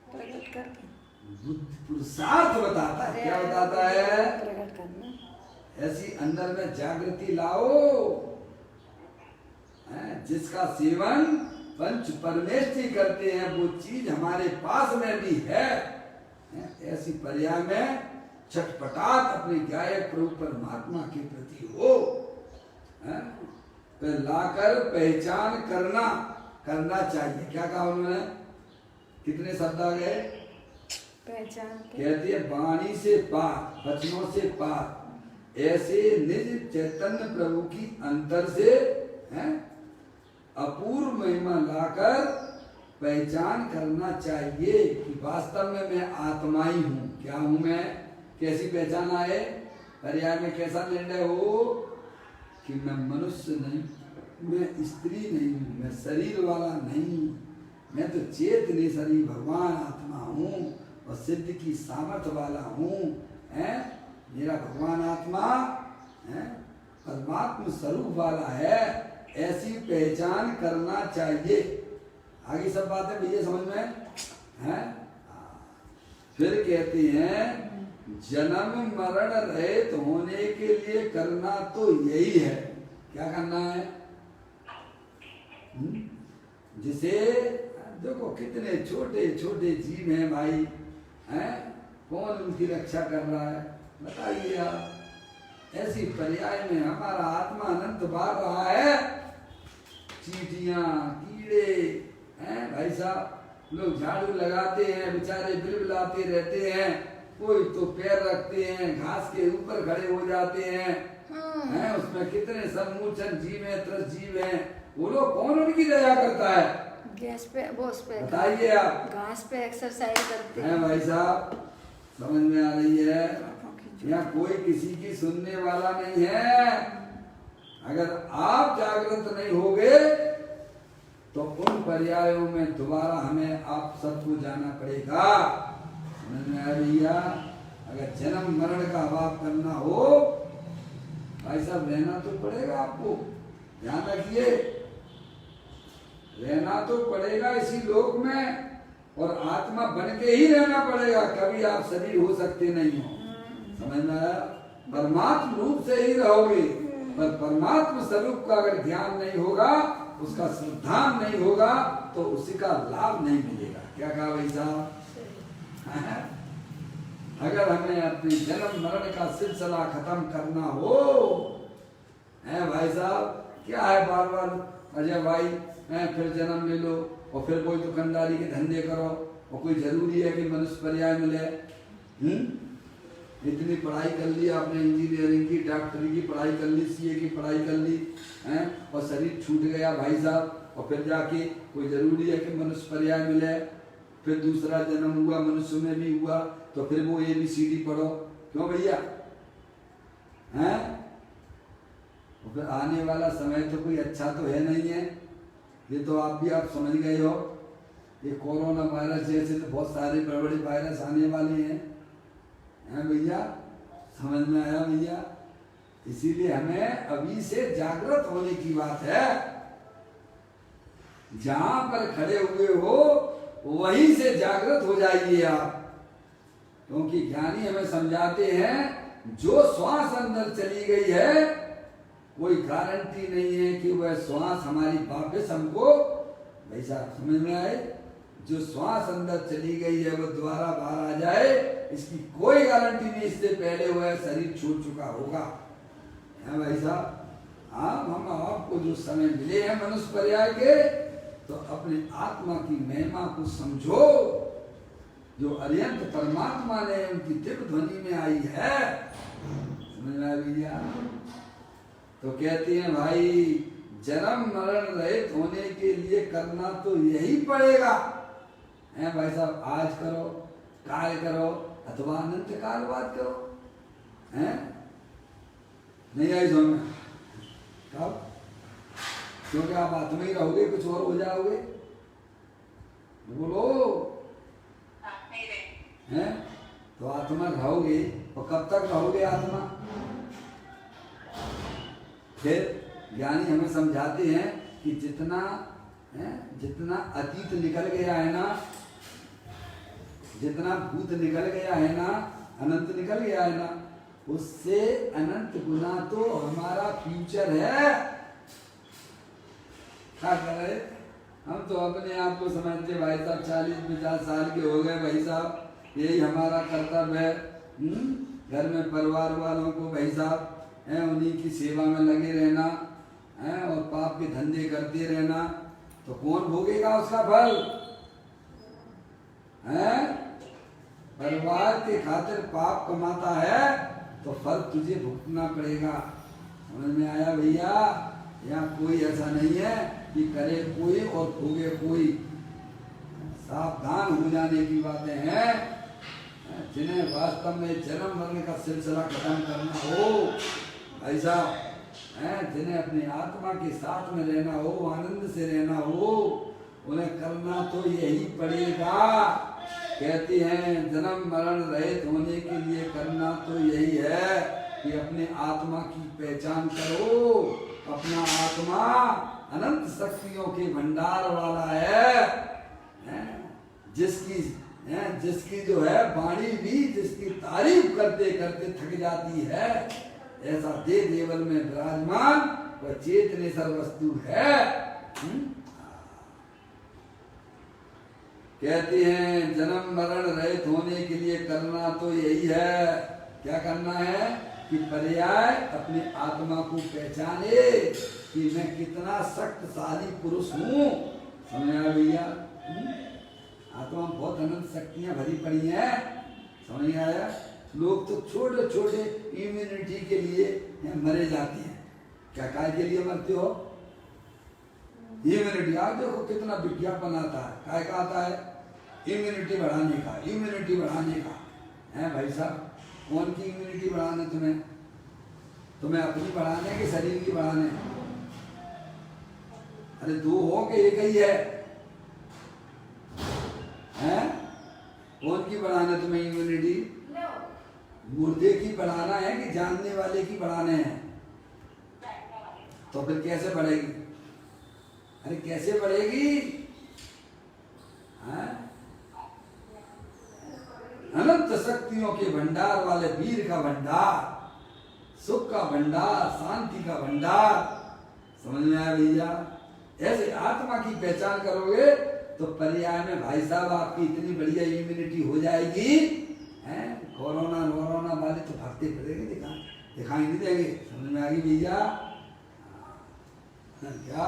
प्रकट करके बुद्धि पुरुषार्थ बताता है। क्या बताता है? प्रकट करना। ऐसी अंदर में जागृति लाओ जिसका सेवन पंच परमेष्ठी करते हैं, वो चीज हमारे पास में भी है। ऐसी पर्याय में छटपटात अपने गायक प्रभु परमात्मा के प्रति हो। फिर लाकर पहचान करना चाहिए। क्या कहा उन्होंने? कितने शब्द आ गए? पहचान के कहती है वाणी से पार, वचनों से पार। ऐसे निज चैतन्य प्रभु की अंतर से अपूर्व महिमा लाकर पहचान करना चाहिए कि वास्तव में मैं आत्मा ही हूँ। क्या हूँ मैं? कैसी पहचान आए? पर्याय में कैसा निर्णय हो कि मैं मनुष्य नहीं, मैं स्त्री नहीं हूँ, मैं शरीर वाला नहीं हूँ, मैं तो चेतन शरीर भगवान आत्मा हूँ और सिद्ध की सामर्थ्य वाला हूँ। मेरा भगवान आत्मा परमात्मा स्वरूप वाला है। ऐसी पहचान करना चाहिए। आगे सब बातें भैया समझ में हैं? फिर कहते हैं जन्म मरण रहित होने के लिए करना तो यही है। क्या करना है? जिसे देखो कितने छोटे छोटे जीव हैं भाई, हैं? कौन उनकी रक्षा कर रहा है बताइए आप? ऐसी पर्याय में हमारा आत्मा अनंत बार रहा है। चींटियां कीड़े हैं भाई साहब, लोग झाड़ू लगाते हैं बेचारे बिलबिलाते रहते हैं, कोई तो पैर रखते हैं घास के ऊपर खड़े हो जाते हैं। उसमें कितने सम्मूचन जीव हैं, त्रस जीव हैं, वो लोग कौन उनकी दया करता है? गैस पे वो उस पे बताइए आप। घास पे एक्सरसाइज करते हैं भाई साहब, समझ में आ रही है? यहाँ कोई किसी की सुनने वाला नहीं है। अगर आप जागृत नहीं होगे तो उन पर्यायों में दोबारा हमें आप सबको जाना पड़ेगा। समझ में आ भैया? अगर जन्म मरण का अभाव करना हो भाई साहब, रहना तो पड़ेगा आपको। ध्यान रखिए, रहना तो पड़ेगा इसी लोक में और आत्मा बन के ही रहना पड़ेगा। कभी आप शरीर हो सकते नहीं हो। समझ में आया? परमात्म रूप से ही रहोगे, पर परमात्मा स्वरूप का अगर ध्यान नहीं होगा, उसका श्रद्धान नहीं होगा तो उसी का लाभ नहीं मिलेगा। क्या कहा भाई साहब? अगर हमें अपने जन्म मरण का सिलसिला खत्म करना हो, है भाई साहब, क्या है बार बार अजय भाई फिर जन्म ले लो और फिर कोई दुकानदारी के धंधे करो और कोई जरूरी है कि मनुष्य पर्याय मिले? इतनी पढ़ाई कर ली आपने, इंजीनियरिंग की, डॉक्टरी की पढ़ाई कर ली, सीए की पढ़ाई कर ली, हैं, और शरीर छूट गया भाई साहब, और फिर जाके कोई जरूरी है कि मनुष्य पर्याय मिले? फिर दूसरा जन्म हुआ, मनुष्य में भी हुआ, तो फिर वो ABCD पढ़ो। क्यों भैया? हैं? और फिर आने वाला समय तो कोई अच्छा तो है नहीं है। ये तो आप भी आप समझ गए हो, ये कोरोना वायरस जैसे तो बहुत सारे बड़े बड़े वायरस आने वाले हैं भैया। समझ में आया भैया? इसीलिए हमें अभी से जागृत होने की बात है। जहां पर खड़े हुए हो वहीं से जागृत हो जाइए आप, क्योंकि ज्ञानी हमें समझाते हैं जो श्वास अंदर चली गई है कोई गारंटी नहीं है कि वह श्वास हमारी वापस हमको, भाई साहब समझ में आए? जो श्वास अंदर चली गई है वो दोबारा बाहर आ जाए, इसकी कोई गारंटी नहीं। इससे पहले वह शरीर छूट चुका होगा। है भाई साहब? हम आपको जो समय मिले हैं मनुष्य पर्याय के, तो अपने आत्मा की महिमा को समझो जो अरिहंत परमात्मा ने उनकी दिव्य ध्वनि में आई है। समझ में आया भैया? तो कहते हैं भाई जन्म मरण रहित होने के लिए करना तो यही पड़ेगा। हैं भाई साहब, आज करो, काल करो, अथवा अनंत काल बाद करो। हैं नहीं आई समझ में? कब? क्योंकि आप आत्मा ही रहोगे, कुछ और हो जाओगे। बोलो हैं? तो आत्मा रहोगे, और कब तक रहोगे आत्मा? फिर ज्ञानी हमें समझाते हैं कि जितना अतीत निकल गया है ना, जितना भूत निकल गया है ना, अनंत निकल गया है ना, उससे अनंत गुना तो हमारा फ्यूचर है। क्या कर रहे? हम तो अपने आप को समझते भाई साहब 40-50 साल के हो गए भाई साहब, यही हमारा कर्तव्य है। घर में परिवार वालों को भाई साहब है उन्हीं की सेवा में लगे रहना है, और पाप के धंधे करते रहना, तो कौन भोगेगा उसका फल? है परिवार के खातिर पाप कमाता है तो फल तुझे भुगतना पड़ेगा। समझ में आया भैया? यहाँ कोई ऐसा नहीं है कि करे कोई और भोगे कोई। सावधान हो जाने की बातें हैं। जिन्हें वास्तव में जन्म मरने का सिलसिला खत्म करना हो भाई साहब, जिन्हें अपनी आत्मा के साथ में रहना हो, आनंद से रहना हो, उन्हें करना तो यही पड़ेगा। कहते हैं जन्म मरण रहित होने के लिए करना तो यही है कि अपने आत्मा की पहचान करो। अपना आत्मा अनंत शक्तियों के भंडार वाला है, जिसकी जो है वाणी भी जिसकी तारीफ करते करते थक जाती है, ऐसा दे देवल में विराजमान वह चेतनेश्वर वस्तु है। कहते हैं जन्म मरण रहित होने के लिए करना तो यही है। क्या करना है? कि पर्याय अपनी आत्मा को पहचाने कि मैं कितना शक्तिशाली पुरुष हूँ। समझ आया भैया? आत्मा में बहुत अनंत शक्तियां भरी पड़ी हैं। समझ आया? लोग तो छोटे छोटे इम्यूनिटी के लिए मरे जाते हैं। क्या काय के लिए मरते हो? इम्यूनिटी। आप देखो कितना विज्ञापन आता है, काय का आता है? इम्यूनिटी बढ़ाने का, इम्यूनिटी बढ़ाने का है भाई साहब। कौन की इम्यूनिटी बढ़ाने? तुम्हें अपनी बढ़ाने के शरीर की बढ़ाने? अरे दो हो के एक ही है, हैं? कौन की बढ़ाना तुम्हें इम्यूनिटी? मुर्दे की बढ़ाना है कि जानने वाले की बढ़ाने हैं? तो फिर कैसे बढ़ेगी? अरे कैसे बढ़ेगी? अनंत शक्तियों के भंडार वाले वीर का भंडार, सुख का भंडार, शांति का भंडार। समझ में आया भैया? ऐसे आत्मा की पहचान करोगे तो पर्याय में भाई साहब आपकी इतनी बढ़िया इम्यूनिटी हो जाएगी। कोरोना वोरोना वाले तो भागते फिरेंगे, दिखाई नहीं देंगे। समझ में आ गई भैया? क्या?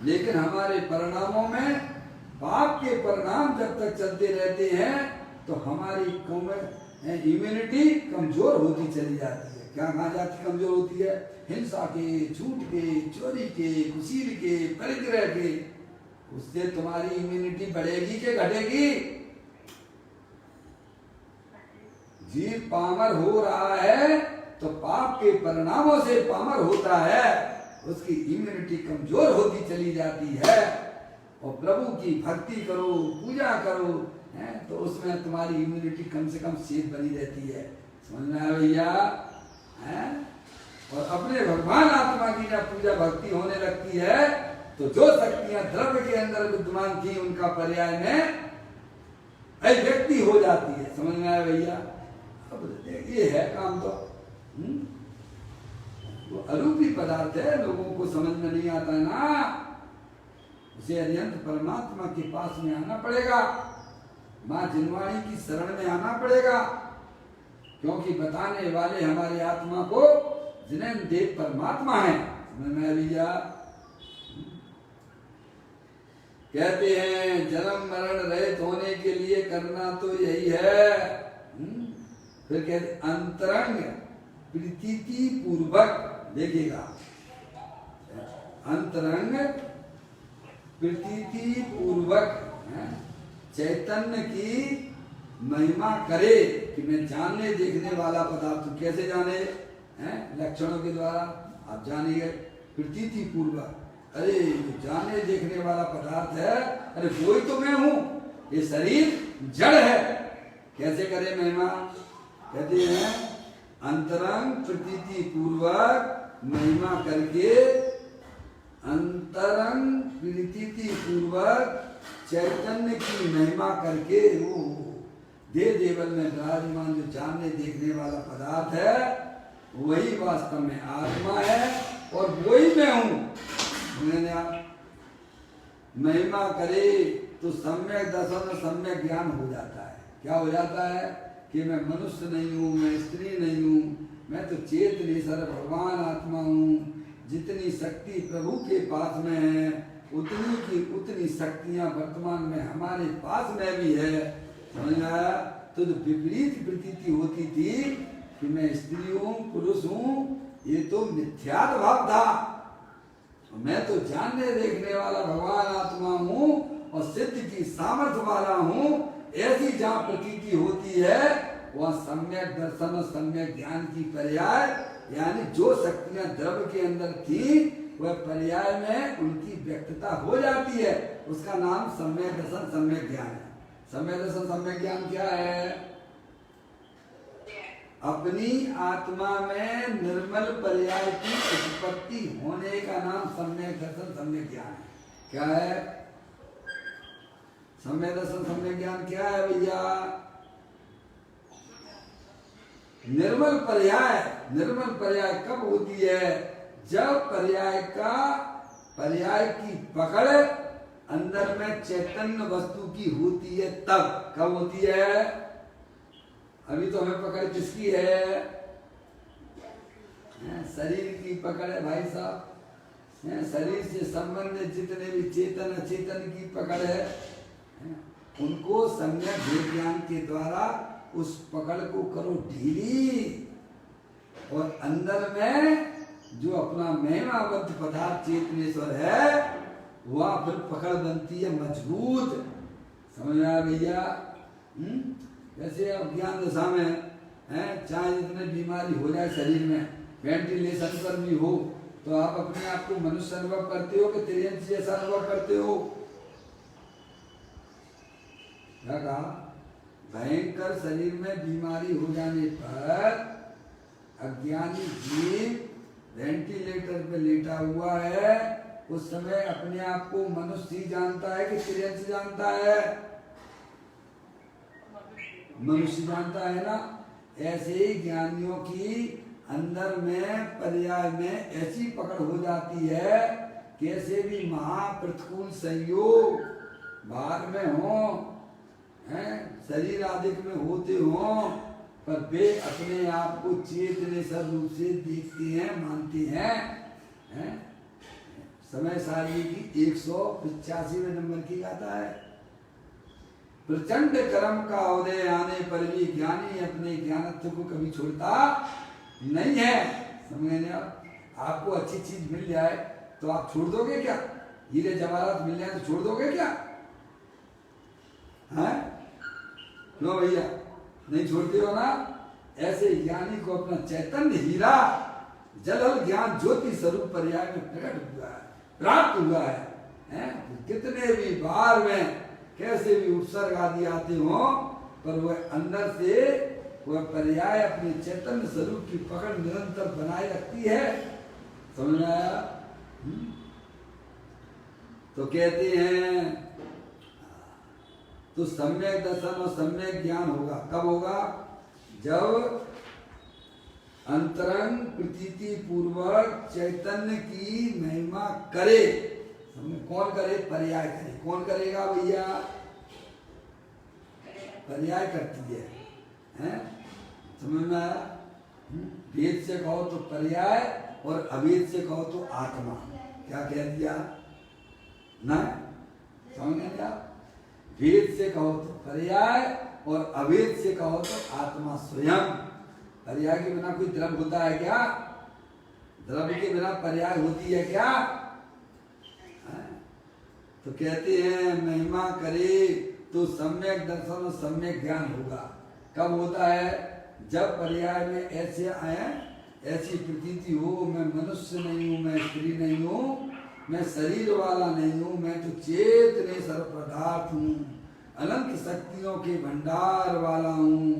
लेकिन हमारे परिणामों में पाप के परिणाम जब तक चलते रहते हैं तो हमारी इम्यूनिटी कमजोर होती चली जाती है। क्या कहा जाती कमजोर होती है? हिंसा के, झूठ के, चोरी के, कुसीर के, परिग्रह के। उससे तुम्हारी इम्यूनिटी बढ़ेगी कि घटेगी? जीव पामर हो रहा है तो पाप के परिणामों से पामर होता है, उसकी इम्यूनिटी कमजोर होती चली जाती है। और प्रभु की भक्ति करो, पूजा करो, तो उसमें तुम्हारी इम्यूनिटी कम से कम सेफ बनी रहती है। समझ में आया भैया? और अपने भगवान आत्मा की जब पूजा भक्ति होने लगती है तो जो शक्तियां द्रव्य के अंदर विद्यमान थी उनका पर्याय में अभिव्यक्ति हो जाती है। समझ में आया भैया? अब ये है काम तो वो अरूपी पदार्थ है, लोगों को समझ में नहीं आता है ना। उसे अत्यंत परमात्मा के पास में आना पड़ेगा, माँ जिनवाणी की शरण में आना पड़ेगा, क्योंकि बताने वाले हमारे आत्मा को जिन्हें देव परमात्मा है। समझ में भैया? कहते हैं जन्म मरण रहित होने के लिए करना तो यही है। फिर कहते अंतरंग प्रीति पूर्वक, देखिएगा, अंतरंग प्रतीति पूर्वक चैतन्य की महिमा करे कि मैं जानने देखने वाला पदार्थ कैसे जाने लक्षणों के द्वारा आप जानिए प्रतीति पूर्वक। अरे जानने देखने वाला पदार्थ है, अरे वही तो मैं हूं, ये शरीर जड़ है। कैसे करे महिमा? कहते हैं अंतरंग प्रतीति पूर्वक महिमा करके, अंतरंग प्रतीति पूर्वक चैतन्य की महिमा करके वो देव देवल में विराजमान जो जानने देखने वाला पदार्थ है वही वास्तव में आत्मा है और वही मैं हूं। महिमा करे तो सम्यक दर्शन और सम्यक ज्ञान हो जाता है। क्या हो जाता है कि मैं मनुष्य नहीं हूँ, मैं स्त्री नहीं हूँ, मैं तो चेतनेश्वर भगवान आत्मा हूँ। जितनी शक्ति प्रभु के पास में है उतनी की उतनी शक्तियां वर्तमान में हमारे पास में भी है। समझ आया? तो जो विपरीत प्रतीति होती थी कि मैं स्त्री हूँ पुरुष हूँ, ये तो मिथ्यात्व भाव था। मैं तो जानने देखने वाला भगवान आत्मा हूँ और सिद्ध की सामर्थ्य वाला हूँ। ऐसी जहाँ प्रतीति होती है वह सम्यक दर्शन और सम्यक ज्ञान की पर्याय, यानी जो शक्तियां द्रव्य के अंदर थी वह पर्याय में उनकी व्यक्तता हो जाती है। उसका नाम सम्यक दर्शन सम्यक ज्ञान है। सम्यक दर्शन सम्यक ज्ञान क्या है? अपनी आत्मा में निर्मल पर्याय की उत्पत्ति होने का नाम सम्यक दर्शन सम्यक ज्ञान है। क्या है सम्यक दर्शन सम्यक ज्ञान? क्या है भैया? निर्मल पर्याय। निर्मल पर्याय कब होती है? जब पर्याय की पकड़ अंदर में चैतन्य वस्तु की होती है, तब। कब होती है? अभी तो हमें पकड़ किसकी है? शरीर की पकड़ है भाई साहब। शरीर से संबंधित जितने भी चेतन अचेतन की पकड़ है, उनको सम्यक भेद ज्ञान के द्वारा उस पकड़ को करो ढीली, और अंदर में जो अपना महिमावंत पदार्थ चेतनेश्वर है वह फिर पकड़ बनती है मजबूत। समझ में आया भैया? जैसे अब ज्ञान दशा में है, चाहे जितने बीमारी हो जाए शरीर में, वेंटिलेशन पर भी हो, तो आप अपने आप को मनुष्य अनुभव करते हो कि त्रियंश जैसा अनुभव करते हो? क्या कहा? भयंकर शरीर में बीमारी हो जाने पर अज्ञानी जीव वेंटिलेटर पे लेटा हुआ है, उस समय अपने आप को मनुष्य ही जानता है कि त्रियंश जानता है? मनुष्य जानता है ना। ऐसे ही ज्ञानियों की अंदर में पर्याय में ऐसी पकड़ हो जाती है, कैसे भी महाप्रतिकूल संयोग बाहर में हो, शरीर आदि में होते हो, पर वे अपने आप को चेतनेश्वर रूप से देखते हैं, मानते हैं। समय सारणी की 185वें नंबर की गाता है। प्रचंड कर्म का उदय आने पर भी ज्ञानी अपने ज्ञानत्व को कभी छोड़ता नहीं है। समझे आप? आपको अच्छी चीज मिल जाए तो आप छोड़ दोगे क्या? हीरे जवाहरात मिल जाए तो छोड़ दोगे क्या? हैं? लो भैया, नहीं छोड़ते हो ना। ऐसे ज्ञानी को अपना चैतन्य हीरा जलल ज्ञान ज्योति स्वरूप पर्याय में प्रकट हुआ है, प्राप्त हुआ है। कितने भी बार में कैसे भी उपसर्ग आदि आते हो, पर वह अंदर से वह पर्याय अपने चैतन्य स्वरूप की पकड़ निरंतर बनाए रखती है। समझ में आया? तो कहते हैं तो सम्यक दर्शन और सम्यक ज्ञान होगा। कब होगा? जब अंतरंग प्रतीति पूर्वक चैतन्य की महिमा करे। कौन करे? पर्याय करे। कौन करेगा भैया? पर्याय करती है। समझ में आया? वेद से कहो तो पर्याय और अवेद से कहो तो आत्मा। क्या कह दिया ना? समझ में आया? वेद से कहो तो पर्याय और अवेद से कहो तो आत्मा स्वयं। पर्याय के बिना कोई द्रव्य होता है क्या? द्रव्य के बिना पर्याय होती है क्या? तो कहते हैं महिमा करे तो सम्यक दर्शन और सम्यक ज्ञान होगा। कब होता है? जब पर्याय में ऐसे आए, ऐसी प्रतीति हो मैं मनुष्य नहीं हूँ, मैं स्त्री नहीं हूँ, मैं शरीर वाला नहीं हूँ, मैं तो चेतने सर्व पदार्थ हूँ, अनंत शक्तियों के भंडार वाला हूँ,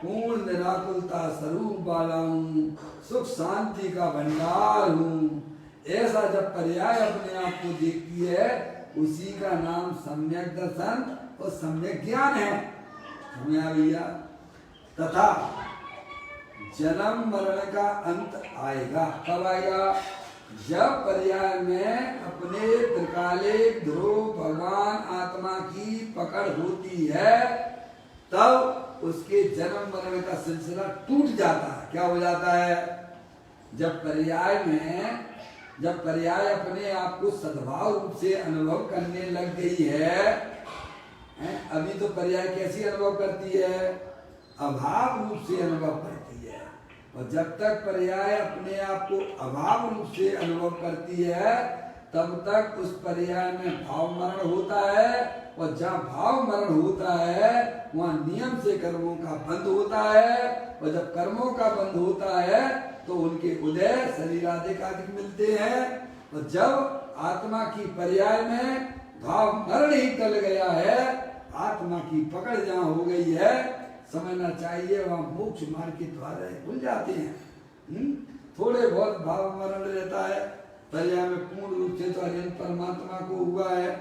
पूर्ण निराकुलता स्वरूप वाला हूँ, सुख शांति का भंडार हूँ। ऐसा जब पर्याय अपने आप को देखती है, उसी का नाम सम्यक दर्शन और सम्यक ज्ञान है। समझ आ भैया? तथा जन्म मरण का अंत आएगा। कब आएगा? जब पर्याय में अपने त्रिकालिक ध्रुव भगवान आत्मा की पकड़ होती है, तब उसके जन्म मरण का सिलसिला टूट जाता है। क्या हो जाता है? जब पर्याय अपने आप को सद्भाव रूप से अनुभव करने लग गई है, अभी तो पर्याय कैसी अनुभव करती है? अभाव रूप से अनुभव करती है। और जब तक पर्याय अपने आप को अभाव रूप से अनुभव करती है, तब तक उस पर्याय में भाव मरण होता है। और जहाँ भाव मरण होता है, वहाँ नियम से कर्मों का बंध होता है। और जब कर्मों का बंध होता है, तो उनके उदय शरीराधिक मिलते हैं। और जब आत्मा की पर्याय में भाव मरण ही टल गया है, आत्मा की पकड़ जहाँ हो गई है, समझना चाहिए वहाँ मोक्ष मार्ग के द्वार खुल जाते हैं। थोड़े बहुत भाव मरण रहता है, पर्याय में पूर्ण रूप से तो अरिहंत परमात्मा को हुआ है।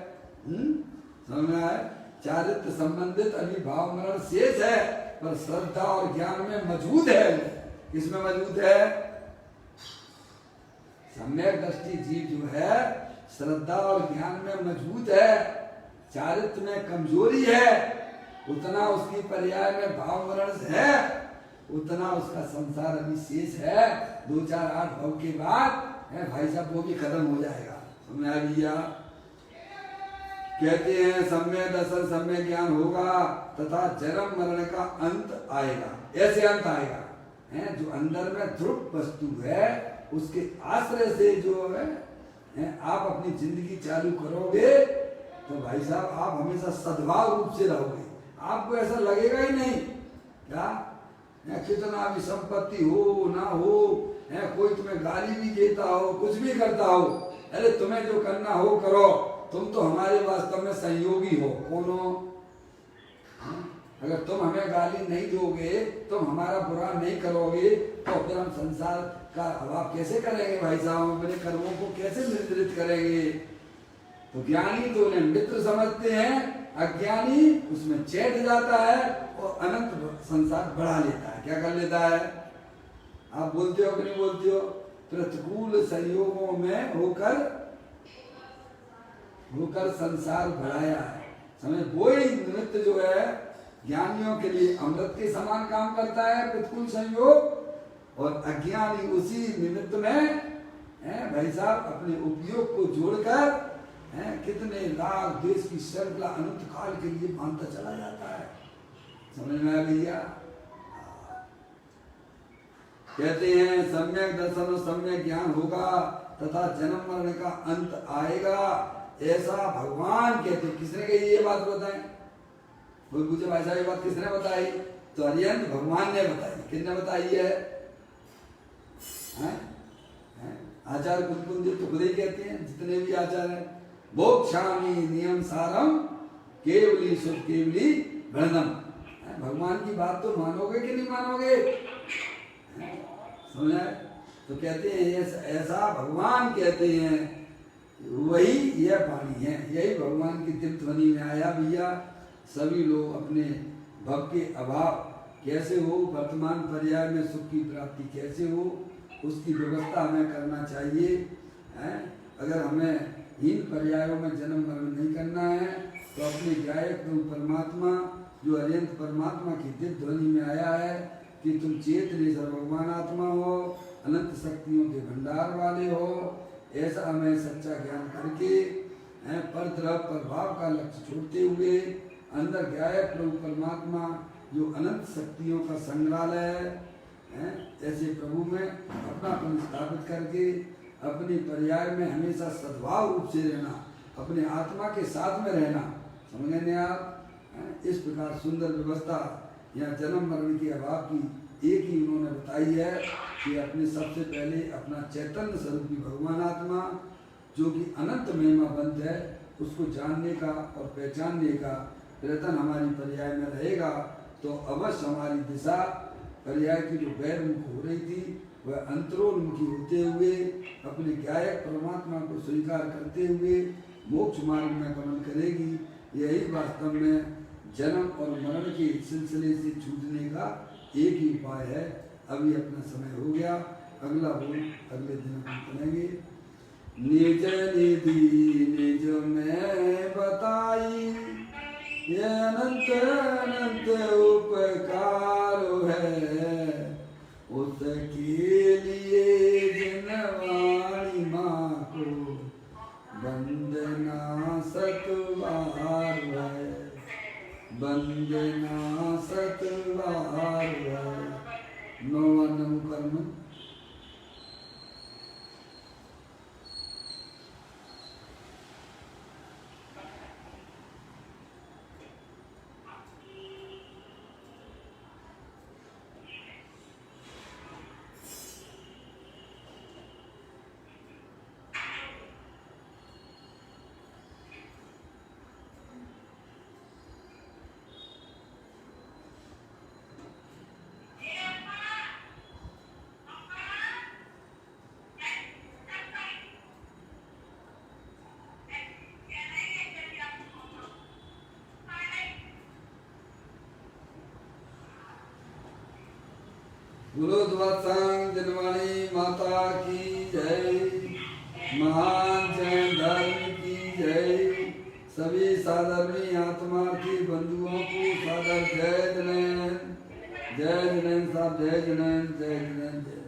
समझना है? चारित्र संबंधित अभी भाव मरण शेष है, पर श्रद्धा और ज्ञान में मजबूत है। किसमें मजबूत है? सम्यक दृष्टि जीव जो है, श्रद्धा और ज्ञान में मजबूत है। चारित्र में कमजोरी है, उतना उसकी पर्याय में भाव मरण है, उतना उसका संसार अभी शेष है। 2 4 8 भाव के बाद है भाई साहब, वो भी खत्म हो जाएगा। समझ आ गया? कहते हैं सम्यक दर्शन सम्यक ज्ञान होगा, तथा जन्म मरण का अंत आएगा। ऐसे अंत आएगा है जो अंदर में ध्रुव वस्तु है, उसके आश्रय से जो है आप अपनी जिंदगी चालू करोगे, तो भाई साहब आप हमेशा सद्भाव रूप से रहोगे। आपको ऐसा लगेगा ही नहीं क्या कितना भी संपत्ति हो ना हो, है कोई तुम्हें गाली भी देता हो, कुछ भी करता हो, अरे तुम्हें जो करना हो करो, तुम तो हमारे वास्तव में सहयोगी हो। कौन हो? अगर तुम हमें गाली नहीं दोगे, तुम हमारा बुरा नहीं करोगे, तो फिर हम संसार का अभाव कैसे करेंगे भाई साहब? अपने कर्मों को कैसे निर्धारित करेंगे? तो ज्ञानी तो उन्हें मित्र समझते हैं, अज्ञानी उसमें चैट जाता है और अनंत संसार बढ़ा लेता है। क्या कर लेता है? आप बोलते हो कि नहीं बोलते हो? प्रतिकूल संयोगों में होकर संसार बढ़ाया है। समझ? वही निमित्त जो है ज्ञानियों के लिए अमृत के समान काम करता है, प्रतिकूल संयोग, और अज्ञानी उसी निमित्त में भाई साहब अपने उपयोग को जोड़कर कितने लाख देश की श्रृंखला अनंत काल के लिए बांधता चला जाता है। समझ में आ भैया? कहते हैं सम्यक दर्शन और सम्यक ज्ञान होगा, तथा जन्म मरण का अंत आएगा। ऐसा भगवान कहते। किसने कही ये बात? बताएं। कोई पूछे भाई साहब ये बात किसने बताई? तो अरिहंत भगवान ने बताई। किसने बताई है? आचार्य कुलकुंज तो खुद ही कहते हैं, जितने भी आचार्य हैं, मोक्षामि नियम सारम केवली सुख केवली वृणम। भगवान की बात तो मानोगे कि नहीं मानोगे? समझे? तो कहते हैं ऐसा भगवान कहते हैं, वही यह वाणी है। यही भगवान की दिव्य ध्वनि में आया। भैया सभी लोग अपने भव के अभाव कैसे हो, वर्तमान पर्याय में सुख की प्राप्ति कैसे हो, उसकी व्यवस्था हमें करना चाहिए। अगर हमें इन पर्यायों में जन्म मरण नहीं करना है, तो अपने गायक परमात्मा जो अरिहंत परमात्मा की दिव्य ध्वनि में आया है कि तुम चेतन सर्वभगवान आत्मा हो, अनंत शक्तियों के भंडार वाले हो, ऐसा हमें सच्चा ज्ञान करके पर द्रव प्रभाव का लक्ष्य छोड़ते हुए अंदर गायक प्रभु परमात्मा जो अनंत शक्तियों का संग्रहालय है, ऐसे प्रभु में अपनापन स्थापित करके अपने पर्याय में हमेशा सद्भाव रूप से रहना, अपने आत्मा के साथ में रहना, समझ गए आप? इस प्रकार सुंदर व्यवस्था यहाँ जन्म मरण के अभाव की एक ही उन्होंने बताई है कि अपने सबसे पहले अपना चैतन्य स्वरूपी भगवान आत्मा जो कि अनंत महिमा बंद है उसको जानने का और पहचानने का प्रयत्न हमारी पर्याय में रहेगा तो अवश्य हमारी दिशा पर्याय की जो वैरमुख हो रही थी वह अंतरोन्मुखी होते हुए अपने गायक परमात्मा को स्वीकार करते हुए मोक्ष मार्ग में गमन करेगी। यही वास्तव में जन्म और मरण के सिलसिले से छूटने का एक ही उपाय है। अभी अपना समय हो गया, अगला बोल अगले दिन हम करेंगे। निज निधि निज में बताई ये अनंत अनंत उपकार है उसके लिए जिनवाणी माँ को वंदना सतवार है, वंदना सतवार है। नौवा नमो कर्म। गुरुद्वार जनवाणी माता की जय, महान जैन धर्म की जय। सभी साधर्मी आत्मार्थी बंधुओं को सादर जय जनैन, जय जनैन साहब, जय जनैन, जय जनैन, जय।